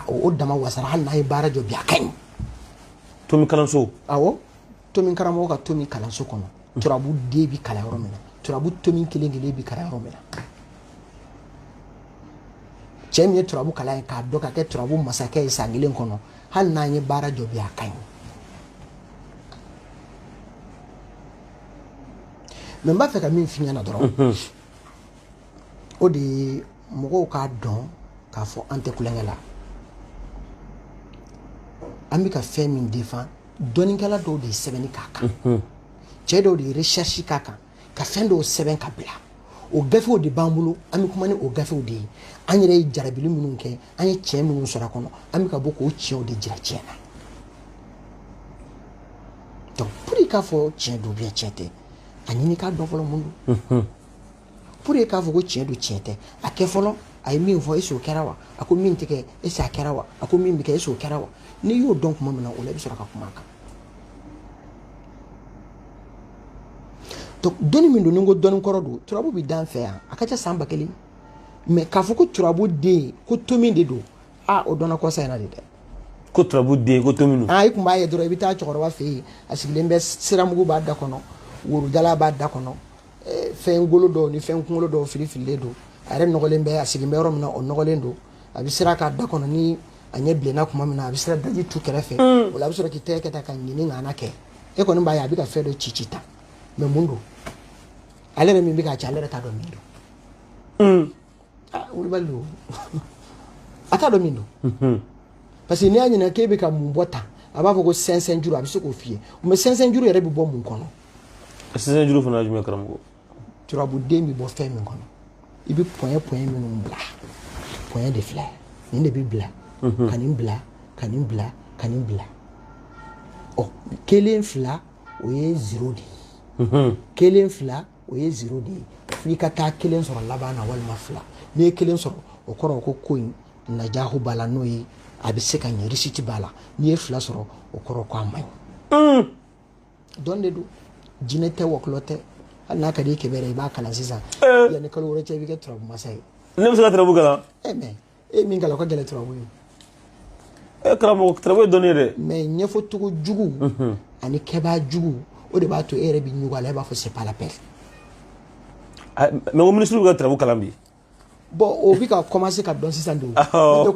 Speaker 2: o dama wasara hali n'a ye baara jɔ bi a ka ɲi
Speaker 1: tomi kalanso
Speaker 2: awɔ tomi karamɔgɔ ka tomi kalanso kɔnɔ turabu den bi kalan yɔrɔ min na turabu tomi kelen kelen bi kalan yɔrɔ min na cɛ min ye turabu kalan ye k'a dɔn ka kɛ turabu masakɛ ye san kelen kɔnɔ hali n'a ye baara jɔ bi a ka ɲi mais n b'a fɛ ka min f'i ɲɛna dɔrɔn o de ye mɔgɔw k'a dɔn k'a fɔ an tɛ kulonkɛ la an bɛ ka fɛn min défend dɔnnikɛla dɔw de ye sɛbɛnni k'a kan cɛ dɔw de ye recherche k'a kan ka fɛn dɔw sɛbɛn ka bila o gafew de b'an bolo an bɛ kuma ni o gafew de ye an yɛrɛ ye jarabili minnu kɛ an ye tiɲɛ minnu sɔrɔ a kɔnɔ an bɛ ka bɔ k'o tiɲɛw de jira tiɲɛ na donc pour i k'a fɔ tiɲɛ don bien tiɲɛ tɛ a ɲini k'a dɔn fɔlɔ mun don pour i k'a fɔ ko tiɲɛ don tiɲɛ tɛ a kɛ fɔlɔ a ye min fɔ est-ce que o kɛra wa a ko min tɛ kɛ est-ce que a kɛra wa a ko min bɛ kɛ est-ce que o kɛra wa n'i y'o dɔn tuma min na o la i bɛ sɔrɔ ka kuma a kan donc dɔnni min don ni n ko dɔnni kɔrɔ don turabu bɛ dan fɛ yan a ka ca san 1000 mais k'a fɔ ko turabu den ko tomin de don ah o donna ko sa ina de
Speaker 1: ko turabu den ko to minnu
Speaker 2: ah i kun b'a ye dɔrɔn i bɛ taa cɛkɔrɔba fɛ yen a sigilen bɛ siramugu b'a da kɔnɔ worojala b'a da kɔnɔ fɛn golo dɔw ni fɛn kunkolo dɔw fili-fililen don a yɛrɛ nɔgɔlen bɛ a sigilen bɛ yɔrɔ min na o nɔgɔlen don a bɛ sira k'a da kɔnɔ ni a ɲɛ bilenna tuma min na a bɛ sira daji tu kɛrɛfɛ o la a bɛ sɔrɔ k'i tɛgɛ kɛ tan ka ɲini ŋana kɛ e kɔni b'a ye a bɛ ka fɛn dɔ ci tan mɛ mun don ale yɛrɛ min bɛ k'a ci ale yɛrɛ t'a dɔn min don wulibali don a t'a dɔn min don parce que n'i y'a ɲininka k'e bɛ ka mun bɔ tan a b'a fɔ ko sɛnsɛn juru a bɛ se k'o f'i ye mɛ sɛnsɛn juru yɛrɛ bɛ bɔ mun kɔnɔ
Speaker 1: sɛnsɛn juru fana ye jumɛn karamɔgɔ
Speaker 2: turabuden bɛ bɔ fɛn min kɔnɔ i bɛ pɔnyɛ minnu bila pɔnyɛ de filɛ nin de bɛ bila ka nin bila ka nin bila ka nin bila ɔ kelen fila o ye zero de ye kelen fila o ye zero de ye f'i ka taa kelen sɔrɔ laban na walima fila n'i ye kelen sɔrɔ o kɔrɔ ko in najahu b'a la n'o ye a bɛ se ka ɲɛ risiti b'a la n'i ye fila sɔrɔ o kɔrɔ ko a man ɲi dɔn de don jinɛ tɛ wɔkulɔ tɛ hali n'a ka di i kɛbɛrɛ i b'a kalan sisan yanni kalo wɛrɛ cɛ i bɛ kɛ turabu masa ye
Speaker 1: ne bɛ se ka turabu kalan
Speaker 2: mɛ e min kalan o ka gɛlɛn turabu ye
Speaker 1: karamɔgɔ turabu ye dɔnni ye dɛ
Speaker 2: mɛ ɲɛfɔcogo jugu ani kɛbaa jugu o de b'a to e yɛrɛ bɛ ɲugu a la i b'a fɔ c'est pas la peine
Speaker 1: mɛ ko minisiri bɛ ka turabu kalan bi
Speaker 2: bon o bɛ ka commencer ka dɔn sisan de o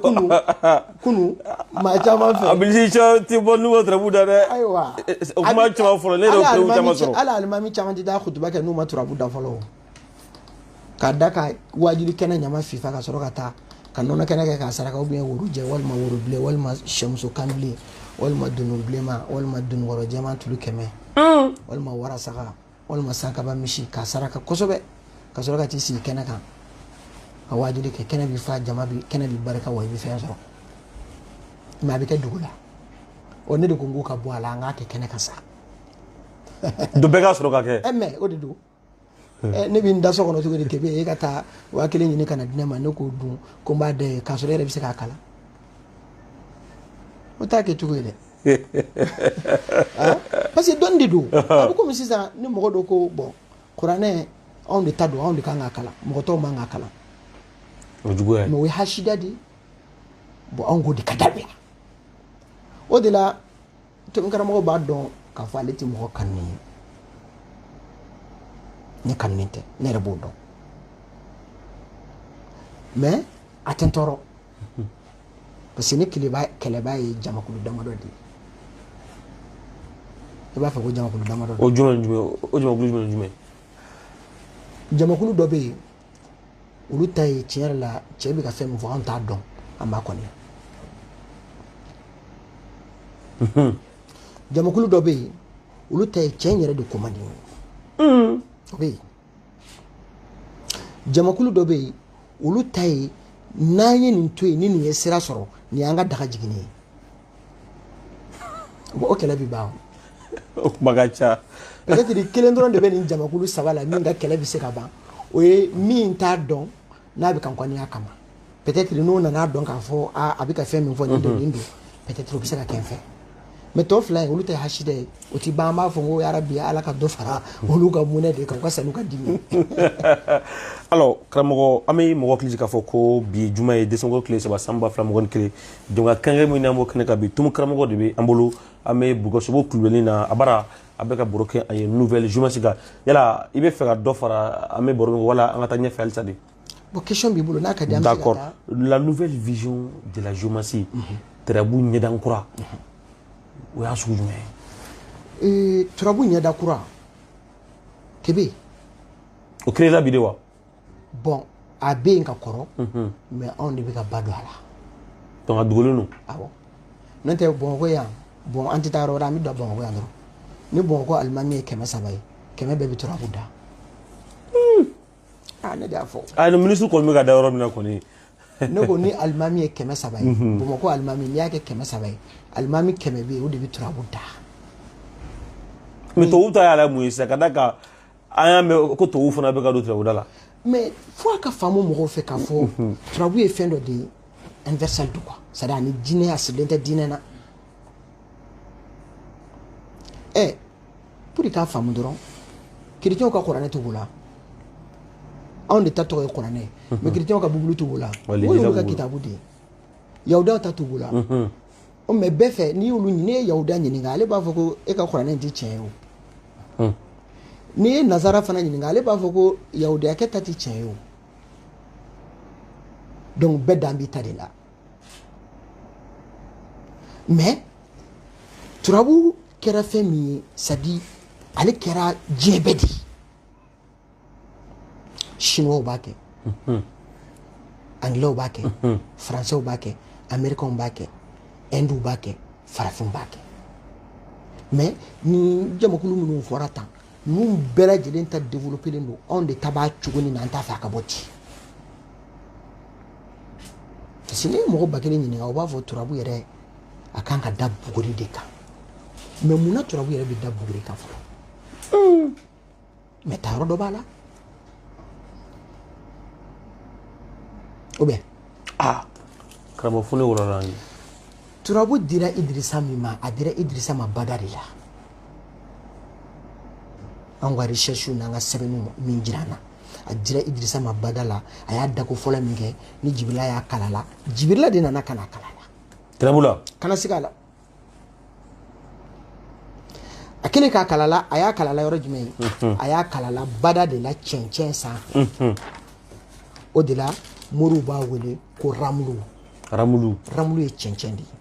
Speaker 2: kunu maa caman fɛ
Speaker 1: a minisiri tɛ bɔ n'u ma turabu da dɛ
Speaker 2: ayiwa
Speaker 1: o kuma caman fɔlɔ ne yɛrɛ y'o turabu caman sɔrɔ
Speaker 2: hali alimami caman tɛ taa kutuba kɛ n'u ma turabu da fɔlɔ o k'a da ka wajibi kɛnɛ ɲama fifa ka sɔrɔ ka taa ka nɔnɔ kɛnɛ kɛ k'a saraka ou bien worojɛ walima worobilen walima sɛmuso kanbilen walima dunu bilenman walima dunukɔrɔ jɛman tulu 100 walima warasaga walima sankaba misi k'a saraka kosɛbɛ ka sɔrɔ ka t'i sigi kɛnɛ kan ka wajibi kɛ kɛnɛ bi fa jama bi kɛnɛ bi barika wa i bɛ fɛn sɔrɔ mɛ a bɛ kɛ dugu la o ne de ko n k'o ka bɔ a la an k'a kɛ kɛnɛ kan sa
Speaker 1: dɔ bɛɛ ka sɔrɔ ka kɛ
Speaker 2: mɛ o de don ne bɛ n da so kɔnɔ cogo di kebe e ka taa 1000 ɲini ka na di ne ma ne k'o dun ko n b'a da ye k'a sɔrɔ e yɛrɛ bɛ se k'a kalan o t'a kɛ cogo ye dɛ parce que dɔnni de don a bɛ komi sisan ni mɔgɔ dɔ ko bɔn kuranɛ anw de ta don anw de kan k'a kalan mɔgɔ tɔw man k'a kalan
Speaker 1: o juguya ye
Speaker 2: mɛ o ye hasida de bɔn anw k'o de ka dabila o de la n karamɔgɔ b'a dɔn k'a fɔ ale tɛ mɔgɔ kanu ye ne kanunen tɛ ne yɛrɛ b'o dɔn mɛ a tɛ n tɔɔrɔ parce que ne kɛlɛbaa ye jamakulu damadɔ de ye i b'a fɔ ko jamakulu damadɔ
Speaker 1: o jumɛn o jamakulu jumɛn jumɛn
Speaker 2: jamakulu dɔ bɛ yen olu ta ye tiɲɛ yɛrɛ la cɛ bɛ ka fɛn min fɔ anw t'a dɔn an b'a kɔniya jamakulu dɔ bɛ yen olu ta ye cɛ in yɛrɛ de ko man di ye o bɛ yen jamakulu dɔ bɛ yen olu ta ye n'an ye nin to yen ni nin ye sira sɔrɔ nin y'an ka daga jiginni ye o kɛlɛ bɛ ban
Speaker 1: o kuma ka ca
Speaker 2: peut-être kelen dɔrɔn de bɛ nin jamakulu saba la min ka kɛlɛ bɛ se ka ban o ye min t'a dɔn n'a bɛ ka kɔniya kama peut-être n'o nana dɔn k'a fɔ a bɛ ka fɛn min fɔ nin don nin don peut-être o bɛ se ka kɛ n fɛ mɛ tɔ fila in olu tɛ hasida ye o ti ban an b'a fɔ n ko yarabi ala ka dɔ fara olu ka munɛ de kan u ka sanu ka dimi
Speaker 1: alors karamɔgɔ an bɛ mɔgɔ kilisi k'a fɔ ko bi juma ye décembre tile 3 san 2021 donc a kɛnɛ min n'an b'o kɛnɛ kan bi tumu karamɔgɔ de bɛ an bolo an bɛ bugɔsogo kulubali na a bara a bɛ ka baro kɛ a ye nouvelle jumɛnsi kan yala i bɛ fɛ ka dɔ fara an bɛ baro min wala an ka taa ɲɛfɛ halisa de
Speaker 2: bon question b'i bolo n'a ka di an bɛ se ka taa
Speaker 1: d'accord la nouvelle vision de la jumɛnsi turabu ɲɛdan kura o y'a sugu jumɛn
Speaker 2: ye turabu ɲɛda kura kebe
Speaker 1: o créera bi de wa
Speaker 2: bon a bɛ yen ka kɔrɔ mais anw de bɛ ka ba don a la
Speaker 1: donc a dogolen don
Speaker 2: awɔ n'o tɛ bamakɔ yan bon an tɛ taa yɔrɔ wɛrɛ an bɛ don bamakɔ yan dɔrɔn ni bamakɔ alimami ye 300 ye 100 bɛɛ bɛ turabu da ne de y'a fɔ
Speaker 1: ni ministre kɔni bɛ ka da yɔrɔ min na kɔni
Speaker 2: ne ko ni alimami ye 300 ye bamakɔ alimami n'i y'a kɛ 300 ye alimami 100 bɛ yen o de bɛ turabu da
Speaker 1: mais tubabu ta y'ala mun ye sisan ka da kan an y'a mɛn ko tubabu fana bɛ ka don turabu da la
Speaker 2: mais fo a ka faamu mɔgɔw fɛ k'a fɔ turabu ye fɛn dɔ de ye universel don quoi c'est à dire ani diinɛ a sigilen tɛ diinɛ na pour k'a faamu dɔrɔn chrétiens ka kuranɛ t'u bolo anw de ta tɔgɔ ye kuranɛ mais chrétiens ka bibulu t'u bolo o y'olu ka kitabu de ye yahuda ta tugula o me bɛɛ fɛ n'i y'olu ɲini ye yahuda ɲininka ale b'a fɔ ko e ka kuranɛ tɛ tiɲɛ ye o n'i ye nazara fana ɲininka ale b'a fɔ ko yahudiyakɛ ta tɛ tiɲɛ ye o donc bɛɛ dan b'i ta de la mais turabu kɛra fɛn min ye c'est à dire ale kɛra diɲɛ bɛɛ de chinois b'a kɛ anglais b'a kɛ français b'a kɛ américain b'a kɛ hindu b'a kɛ farafin b'a kɛ mais ni jamakulu minnu fɔra tan ninnu bɛɛ lajɛlen ta développé len don anw de ta b'a cogo ni na an t'a fɛ a ka bɔ ten parce que ni mɔgɔ ba kelen ɲininka o b'a fɔ turabu yɛrɛ a kan ka da buguri de kan mais munna turabu yɛrɛ bɛ da buguri kan fɔlɔ mais taayɔrɔ dɔ b'a la ou bien
Speaker 1: karamɔgɔ fo ne wɔrɔla n ye
Speaker 2: turabu dira Idrissa min ma a dira Idrissa ma bada de la an ka recherche n'an ka sɛbɛnniw min jira an na a dira Idrissa ma bada la a y'a dako fɔlɔ min kɛ ni Jibirila y'a kala la Jibirila de nana ka na kala la
Speaker 1: tɛnɛbu la
Speaker 2: kana sigi a la a kelen k'a kala la a y'a kala la yɔrɔ jumɛn ye a y'a kala la bada de la cɛncɛn sanfɛ o de la moriw b'a wele ko ramulu ramulu ye cɛncɛn de ye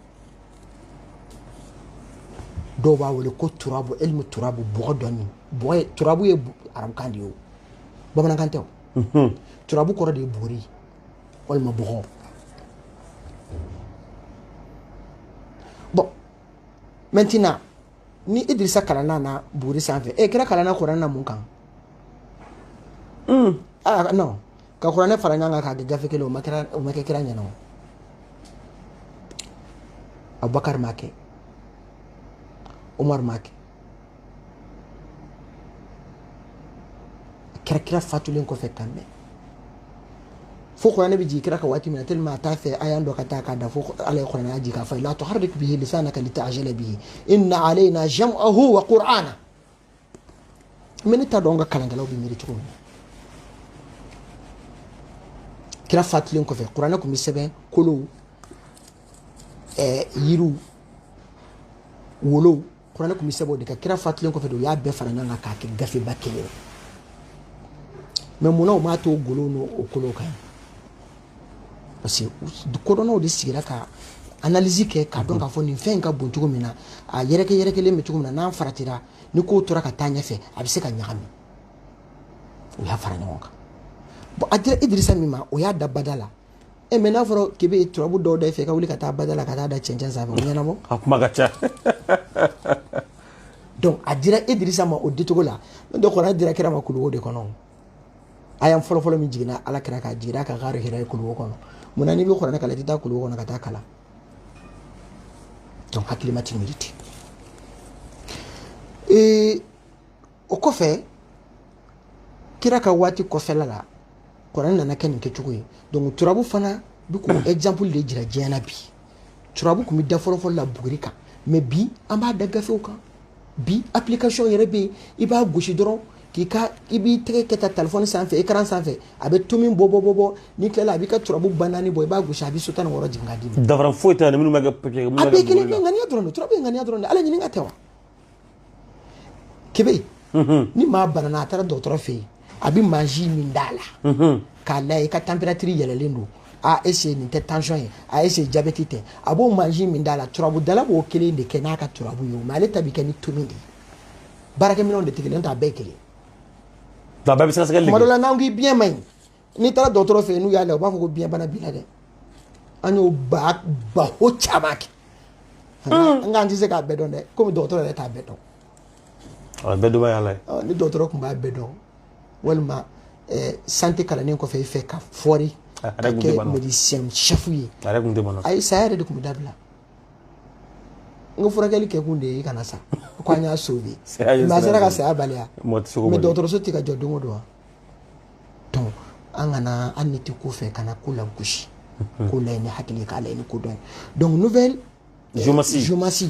Speaker 2: dɔw b'a wele ko turabu ilmu turabu bɔgɔ dɔnni bɔgɔ ye turabu ye arabukan de ye o bamanankan tɛ o turabu kɔrɔ de ye buguri walima bɔgɔ bon maintenant ni Idrissa kalanna na buguri sanfɛ kira kalanna kuranɛ na mun kan non ka kuranɛ fara ɲɔgɔn kan k'a kɛ gafe kelen o ma kɛ kira ɲɛna o Abubakar m'a kɛ Umar m'a kɛ kira fatulen kɔfɛ kan mɛn fo kuranɛ bɛ jigin kira ka waati min na tellement a t'a fɛ a y'an dɔ ka taa k'a da fo ala ye kuranɛ jigin k'a fɔ la tuharrik bihi lisanaka lita'jala bihi inna alayna jam'ahu wa qur'ana mais ne t'a dɔn an ka kalankɛlaw bɛ miiri cogo min kira fatulen kɔfɛ kuranɛ tun bɛ sɛbɛn kolow yiriw wolow kuranɛ tun bɛ sɛbɛn o de kan kira fatulen kɔfɛ de u y'a bɛɛ fara ɲɔgɔn kan k'a kɛ gafeba kelen mais munna u m'a to o golow n'o kolow kan parce que kodɔnnaw de sigira ka analyse kɛ k'a dɔn k'a fɔ nin fɛn in ka bon cogo min na a yɛrɛkɛlen bɛ cogo min na n'an faratira ni kow tora ka taa ɲɛfɛ a bɛ se ka ɲagami u y'a fara ɲɔgɔn kan bon a dira Idrissa min ma o y'a da bada la mais n'a fɔra k'i bɛ turabu dɔw da i fɛ i ka wuli ka taa bada la ka taa da cɛncɛn sanfɛ o ɲɛnabɔ
Speaker 1: a kuma ka ca
Speaker 2: donc a dira Idrissa ma o dicogo la n'o tɛ kuranɛ dira kira ma kuluwo de kɔnɔ a y'an fɔlɔ min jiginna ala kira k'a jigira a ka gari hira ye kuluwo kɔnɔ munna n'i bɛ kuranɛ kalan i tɛ taa kuluwo kɔnɔ ka taa kalan donc hakili ma ti miiri ten o kɔfɛ kira ka waati kɔfɛla la kuranɛ nana kɛ nin kɛcogo ye donc turabu fana bɛ k'o exemple de jira diɲɛ na bi turabu tun bɛ da fɔlɔ la buguri kan mais bi an b'a da gafew kan bi application yɛrɛ bɛ yen i b'a gosi dɔrɔn i b'i tɛgɛ kɛ ta téléphone sanfɛ écran sanfɛ a bɛ to min bɔ n'i tilala a b'i ka turabu ba naani bɔ i b'a gosi a bɛ so tan ni wɔɔrɔ jigin k'a d'i ma
Speaker 1: dafara foyi t'a ni minnu bɛ kɛ papier
Speaker 2: a bɛɛ kelen bɛ ŋaniya dɔrɔn de turabu ye ŋaniya dɔrɔn de ala ɲininka tɛ wa kebe ni maa banana a taara dɔgɔtɔrɔ fɛ yen a bɛ mansin min d'a la k'a lajɛ i ka température yɛlɛlen don ese nin tɛ tension ye ese diabète tɛ a b'o mansin min d'a la turabu dala b'o kelen de kɛ n'a ka turabu ye mais ale ta bɛ kɛ ni tomi de ye baarakɛminɛnw de tɛ kelen n'o tɛ a bɛɛ ye kelen
Speaker 1: da bɛɛ bɛ sɛgɛsɛgɛli
Speaker 2: tuma dɔ la n'an ko i biyɛn man ɲi n'i taara dɔgɔtɔrɔ fɛ yen n'u y'a lajɛ u b'a fɔ ko biyɛn bana b'i la dɛ an y'o baho caman kɛ an k'an tɛ se k'a bɛɛ dɔn dɛ komi dɔgɔtɔrɔ yɛrɛ t'a bɛɛ dɔn
Speaker 1: a bɛɛ dɔ b'a y'a la
Speaker 2: ni dɔgɔtɔrɔ tun b'a bɛɛ dɔn walima santé kalannen kɔfɛ i fɛ ka fɔri ka kɛ médecin chef ye ayi saya yɛrɛ de tun bɛ dabila n ko furakɛli kɛ kun de ye i kana sa ko an y'a sauvé mais a sera ka saya baliya mais dɔgɔtɔrɔso tɛ ka jɔ don o don wa donc an kana hali ni tɛ ko fɛ kana ko lagosi ko layɛ ni hakili ye k'a layɛ ni ko dɔn ye donc nouvelle jomasi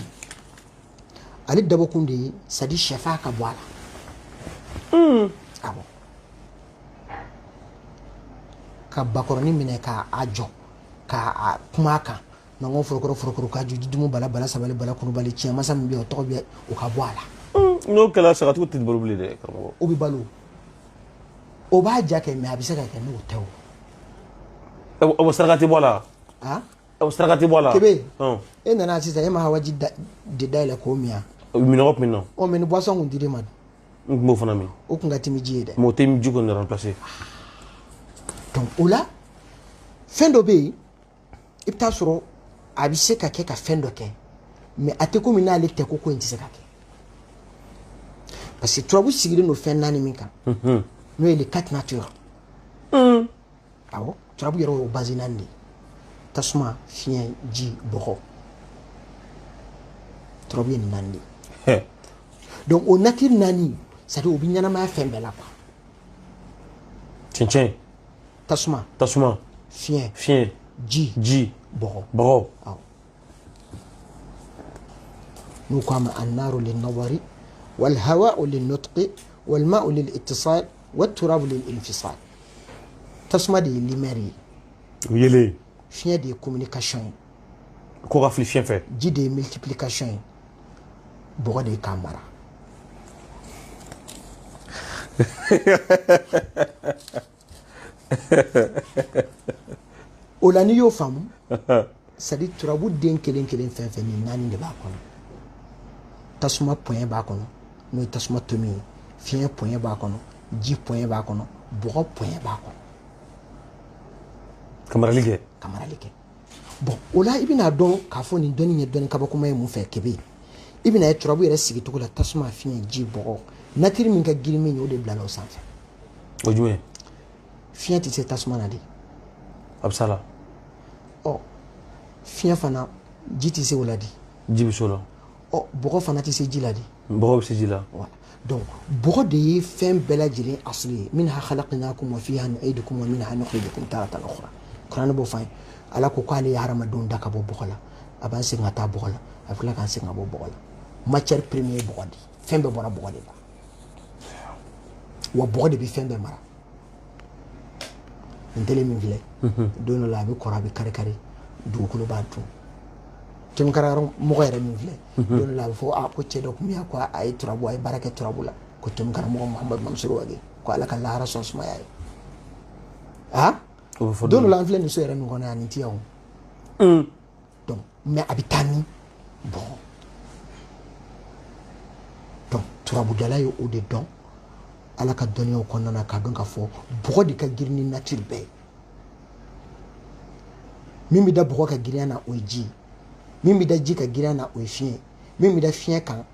Speaker 2: ale dabɔkun de ye c'est à dire sɛfa ka bɔ a la awɔ ka bakɔrɔni minɛ k'a jɔ k'a kuma a kan nango foro ka ju dumu bala bala sabali bala kunu bali tiɲɛ masa min bɛ o tɔgɔ bɛ o ka bɔ a la
Speaker 1: n'o kɛla sagatigiw tɛ balo bilen dɛ karamɔgɔ
Speaker 2: o bɛ balo o b'a ja kɛ mɛ a bɛ se ka kɛ n'o tɛ o
Speaker 1: o saraka tɛ bɔ a la o saraka tɛ bɔ a la
Speaker 2: kebe e nana sisan e ma hawaji de dayɛlɛ k'o min yan
Speaker 1: minɔgɔ tun bɛ na
Speaker 2: ɔ mɛ ni boisson kun dir'i ma
Speaker 1: n tun b'o fana min
Speaker 2: o kun ka timi ji ye dɛ
Speaker 1: mɛ o tɛ ji kɔni remplacer
Speaker 2: donc o la fɛn dɔ bɛ yen i bɛ taa sɔrɔ a bɛ se ka kɛ ka fɛn dɔ kɛ mɛ a tɛ komi n'ale tɛ ko in tɛ se ka kɛ parce que turabu sigilen don fɛn naani min kan n'o ye les 4 natures awɔ turabu yɛrɛ y'o base naani de ye tasuma fiɲɛ ji bɔgɔ turabu ye nin naani de ye donc o nature naani c'est à dire o bɛ ɲɛnamaya fɛn bɛɛ la quoi
Speaker 1: cɛncɛn tasuma fiɲɛ ji bɔgɔ
Speaker 2: awɔ n'u ko a ma annaru linnadari walhawa'u linnutqi walma'u lilittisal watturabu lilinfisal tasuma de ye lumière ye
Speaker 1: yelen
Speaker 2: fiɲɛ de ye communication ye
Speaker 1: ko ka fili fiɲɛ fɛ
Speaker 2: ji de ye multiplication ye bɔgɔ de ye k'a mara o la n'i y'o faamu c'est à dire turabu den kelen kelen fɛn fɛn nin naani de b'a kɔnɔ tasuma poɲɛ b'a kɔnɔ n'o ye tasuma tomi ye fiɲɛ poɲɛ b'a kɔnɔ ji poɲɛ b'a kɔnɔ bɔgɔ poɲɛ b'a kɔnɔ
Speaker 1: ka marali kɛ
Speaker 2: bon o la i bɛna dɔn k'a fɔ nin dɔnni ye dɔnni kabakoma ye mun fɛ kebe i bɛna ye turabu yɛrɛ sigicogo la tasuma fiɲɛ ji bɔgɔ natiri min ka girin min ye o de bilala o sanfɛ
Speaker 1: o jumɛn
Speaker 2: fiɲɛ tɛ se tasuma na de
Speaker 1: a bɛ s'a la
Speaker 2: ɔ fiɲɛ fana ji tɛ se o la de
Speaker 1: ji bɛ se o la
Speaker 2: ɔ bɔgɔ fana tɛ se ji la de
Speaker 1: bɔgɔ bɛ se ji la
Speaker 2: donc bɔgɔ de ye fɛn bɛɛ lajɛlen asili ye minha khalaqnakum wa fiha nu'idukum wa minha nukhrijukum taratan ukhra kuranɛ b'o fɔ an ye ala ko k'ale ye hadamadenw da ka bɔ bɔgɔ la a b'an segin ka taa bɔgɔ la a bɛ tila k'an segin ka bɔ bɔgɔ la matière première ye bɔgɔ de fɛn bɛɛ bɔra bɔgɔ de la wa bɔgɔ de bɛ fɛn bɛɛ mara nin tele min filɛ don dɔ la a bɛ kɔrɔ a bɛ kari kari dugukolo b'a dun tɛmɛkara mɔgɔ yɛrɛ min filɛ don dɔ la a bɛ fɔ a ko cɛ dɔ tun bɛ yan ko a ye turabu a ye baara kɛ turabu la ko tɛmɛkara mɔgɔ Muhamadu Mamusuru Wage ko ala ka lahara sɔn sumaya ye don dɔ la an filɛ nin so yɛrɛ min kɔnɔ yan nin tɛ yan o donc mais a bɛ taa min bɔgɔ donc turabudala ye o de dɔn ala ka dɔnniyaw kɔnɔna na k'a dɔn k'a fɔ bɔgɔ de ka girin ni nature bɛɛ ye min bɛ da bɔgɔ ka girinya na o ye ji min bɛ da ji ka girinya na o ye fiɲɛ min bɛ da fiɲɛ kan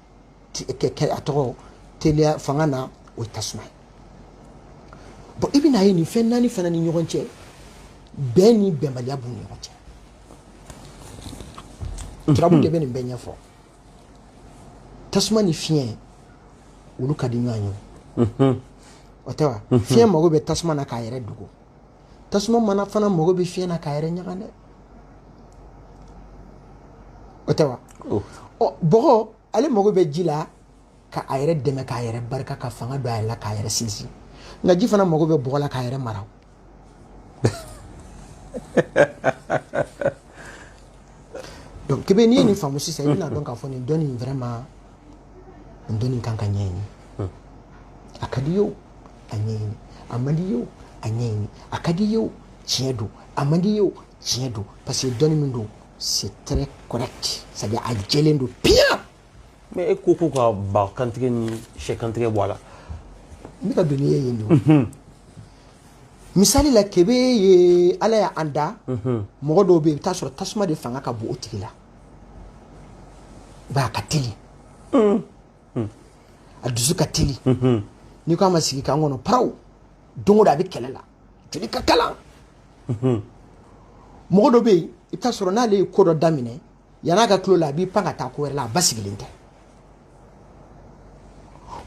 Speaker 2: a tɔgɔ teliya fanga na o ye tasuma ye bon i bɛna ye nin fɛn naani fana ni ɲɔgɔn cɛ bɛn ni bɛnbaliya b'u ni ɲɔgɔn cɛ turabu de bɛ nin bɛɛ ɲɛfɔ tasuma ni fiɲɛ olu ka di ɲɔgɔn ye o tɛ wa fiɲɛ mago bɛ tasuma na k'a yɛrɛ dogo tasuma mana fana mago bɛ fiɲɛ na k'a yɛrɛ ɲaga dɛ o tɛ wa ɔ bɔgɔ ale mago bɛ ji la ka a yɛrɛ dɛmɛ k'a yɛrɛ barika ka fanga don a yɛrɛ la k'a yɛrɛ sinsin nka ji fana mago bɛ bɔgɔ la k'a yɛrɛ mara donc kebe n'i ye nin faamu sisan i bɛna dɔn k'a fɔ nin dɔnni in vraiment nin dɔnni kan ka ɲɛɲini a ka di ye o a ɲɛɲini a man di ye o a ɲɛɲini a ka di ye o tiɲɛ don a man di ye o tiɲɛ don parce que dɔnni min don c'est très correct c'est à dire a jɛlen don bien
Speaker 1: mais e ko ka ba kantigɛ ni sɛ kantigɛ bɔ a la
Speaker 2: n bɛ ka don n'i ye yen de misali la kebe ye ala y'an da mɔgɔ dɔw bɛ yen i bɛ taa sɔrɔ tasuma de fanga ka bon o tigi la ba ka teli a dusu ka teli n'i ko a ma sigi k'an kɔnɔ paraw don o don a bɛ kɛlɛ la joli ka kalan mɔgɔ dɔ bɛ yen i bɛ taa sɔrɔ n'ale ye ko dɔ daminɛ yan'a ka tulo la a b'i pan ka taa ko wɛrɛ la a ba sigilen tɛ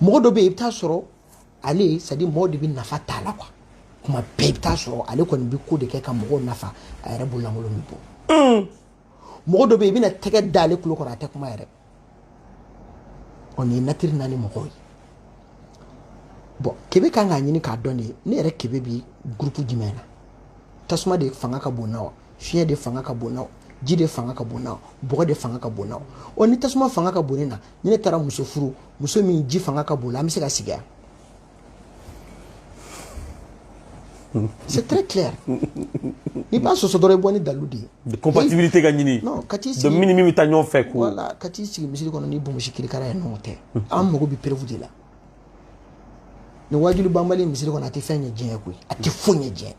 Speaker 2: mɔgɔ dɔ bɛ yen i bɛ taa sɔrɔ ale c'est à dire mɔgɔw de bɛ nafa t'a la quoi kuma bɛɛ i bɛ taa sɔrɔ ale kɔni bɛ ko de kɛ ka mɔgɔw nafa a yɛrɛ bololankolon bɛ bɔ mɔgɔ dɔ bɛ yen i bɛna tɛgɛ da ale tulo kɔrɔ a tɛ kuma yɛrɛ ɔ nin ye natiri naani mɔgɔw ye bon kebe kan k'a ɲini k'a dɔn de ne yɛrɛ kebe bi groupe jumɛn na tasuma de fanga ka bon na wa fiɲɛ de fanga ka bon na wa ji de fanga ka bon na bɔgɔ de fanga ka bon na o ni tasuma fanga ka bon na ni ne taara muso furu muso min ji fanga ka bon la an bɛ se ka sigi yan c'est très clair ni b'a sɔsɔ dɔrɔn i bɔ ni dalu de ye
Speaker 1: compatibilité ka ɲini
Speaker 2: non ka t'i sigi
Speaker 1: de min ni min bɛ taa ɲɔgɔn fɛ ko
Speaker 2: voilà ka t'i sigi misiri kɔnɔ ni bamusi kirikara ye nɔ tɛ an mago bɛ prévu de la ni wajulu banbali misiri kɔnɔ a tɛ fɛn ɲɛ diɲɛ koyi a tɛ foyi ɲɛ diɲɛ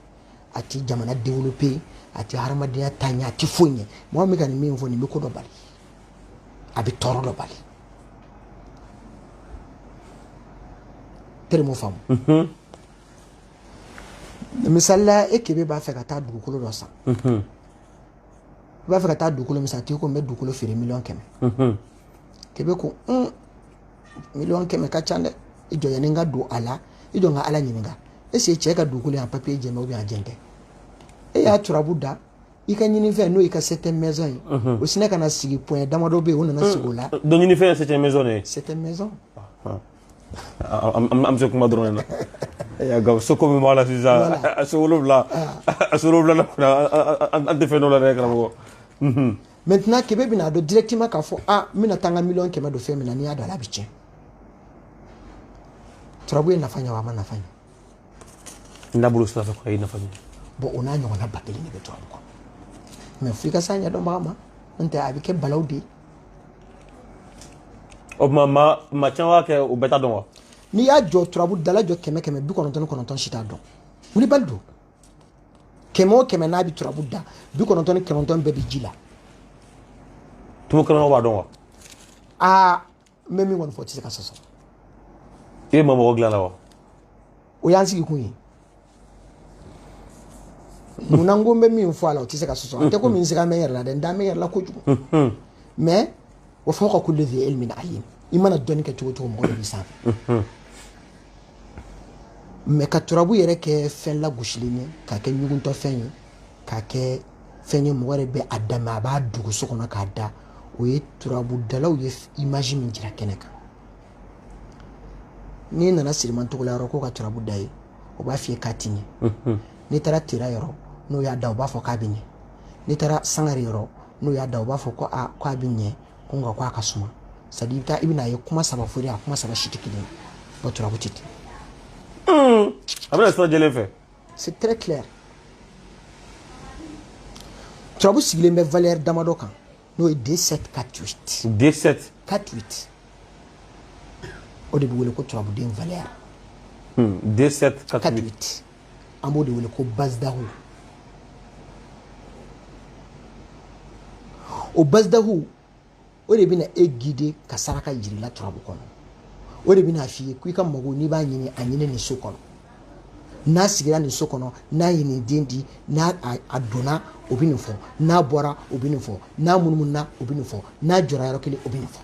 Speaker 2: a tɛ jamana développer a tɛ hadamadenya taa ɲɛ a tɛ foyi ɲɛ mɔgɔ min ka nin min fɔ nin bɛ ko dɔ bali a bɛ tɔɔrɔ dɔ bali terme faamu misalila e kebe b'a fɛ ka taa dugukolo dɔ san i b'a fɛ ka taa dugukolo min san t'i ko n bɛ dugukolo feere 100,000 kebe ko 100,000 ka ca dɛ i jɔ yanni n ka don a la i jɔ n ka ala ɲininka est-ce que cɛ ka dugukolo yan papier jɛmɛ ou bien a jɛn tɛ e y'a turabu da i ka ɲinifɛn n'o y'i ka septième maison ye o sinɛ ka na sigi point damadɔ bɛ yen o nana sigi o la
Speaker 1: donc ɲinifɛn ye septième maison de ye
Speaker 2: septième maison
Speaker 1: an bɛ se kuma dɔrɔn de la soko min b'a la sisan a se 7 a se 7 an tɛ fɛn dɔ la dɛ karamɔgɔ
Speaker 2: maintenant kebe bɛna dɔn directement k'a fɔ n bɛna taa n ka 100,000 don fɛn min na n'i y'a don a la a bɛ tiɲɛ turabu ye nafa ɲɛ wa a ma nafa ɲɛ
Speaker 1: n'a bolo sira fɛ ko a ye nafa ɲɛ
Speaker 2: bon o n'a ɲɔgɔnna ba kelen de bɛ turabu kɔnɔ mais f'i ka s'a ɲɛdɔnbaga ma n'o tɛ a bɛ kɛ balawu de ye
Speaker 1: o tuma maa caman b'a kɛ o bɛɛ t'a dɔn wa
Speaker 2: n'i y'a jɔ turabu dala jɔ 100,99 si t'a dɔn wulibali don 100 o 100 n'a bɛ turabu da 99 bɛɛ bɛ ji la
Speaker 1: tumu kɛnɛma b'a dɔn wa
Speaker 2: n bɛ min kɔni fɔ o tɛ se ka sɔsɔ
Speaker 1: i ye mɔgɔ dilan la wa
Speaker 2: o y'an sigi kun ye munna n ko n bɛ min fɔ a la o tɛ se ka sɔsɔ a tɛ ko min sigi an bɛ n yɛrɛ la dɛ n da n bɛ n yɛrɛ la kojugu mais wa fawqa kulli dhi ilmin alim i mana dɔnni kɛ cogo cogo mɔgɔ dɔ b'i sanfɛ mais ka turabu yɛrɛ kɛ fɛn lagosilen ye k'a kɛ ɲuguntɔ fɛn ye k'a kɛ fɛn ye mɔgɔ yɛrɛ bɛ a dama a b'a dugu so kɔnɔ k'a da o ye turabu dalaw ye image min jira kɛnɛ kan n'i nana sirimantogola yɔrɔ ko ka turabu da ye o b'a f'i ye k'a ti ɲɛ n'i taara tera yɔrɔ n'o y'a da o b'a fɔ k'a bɛ ɲɛ n'i taara sangare yɔrɔ n'o y'a da o b'a fɔ ko ko a bɛ ɲɛ ko nka ko a ka suma c'est à dire i bɛna ye kuma 3 fɔli a kuma 3 si tɛ kelen ye o turabu tɛ ten
Speaker 1: a bɛna sira jɛlen fɛ
Speaker 2: c'est très clair turabu sigilen bɛ valeur damadɔ kan n'o ye D748
Speaker 1: D748
Speaker 2: o de bɛ wele ko turabuden valeur
Speaker 1: D748
Speaker 2: an b'o de wele ko bazdahu o bazdahu o de bɛna e guider ka saraka jira i la turabu kɔnɔ o de bɛna f'i ye ko i ka mago n'i b'a ɲini a ɲini nin so kɔnɔ n'a sigira nin so kɔnɔ n'a ye nin den di n'a a donna o bɛ nin fɔ n'a bɔra o bɛ nin fɔ n'a munumununa o bɛ nin fɔ n'a jɔra yɔrɔ kelen o bɛ nin fɔ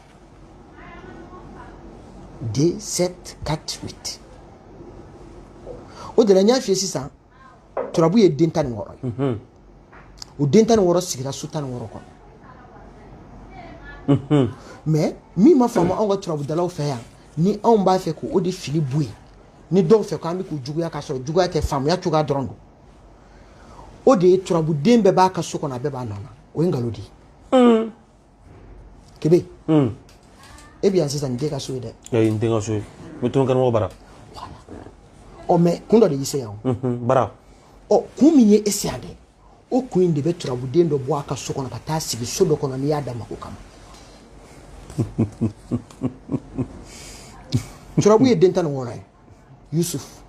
Speaker 2: D748 o de la n y'a f'i ye sisan turabu ye den 16 ye o den 16 sigira so 16 kɔnɔ mais min ma faamu anw ka turabudalaw fɛ yan ni anw b'a fɛ k'o de fili bɔ yen ni dɔw fɛ k'an bɛ k'u juguya k'a sɔrɔ juguya tɛ faamuya cogoya dɔrɔn don o de ye turabuden bɛɛ b'a ka so kɔnɔ a bɛɛ b'a nɔ na o ye nkalon de ye kebe e bɛ yan sisan nin tɛ ka so ye dɛ
Speaker 1: n tɛ n ka so ye n bɛ to n karamɔgɔ bara
Speaker 2: ɔ mais kun dɔ de y'i se yan o
Speaker 1: bara
Speaker 2: ɔ kun min ye e se yan dɛ o kun in de bɛ turabuden dɔ bɔ a ka so kɔnɔ ka taa sigi so dɔ kɔnɔ n'i y'a da mako kama turabu ye den 16 ye Yusuf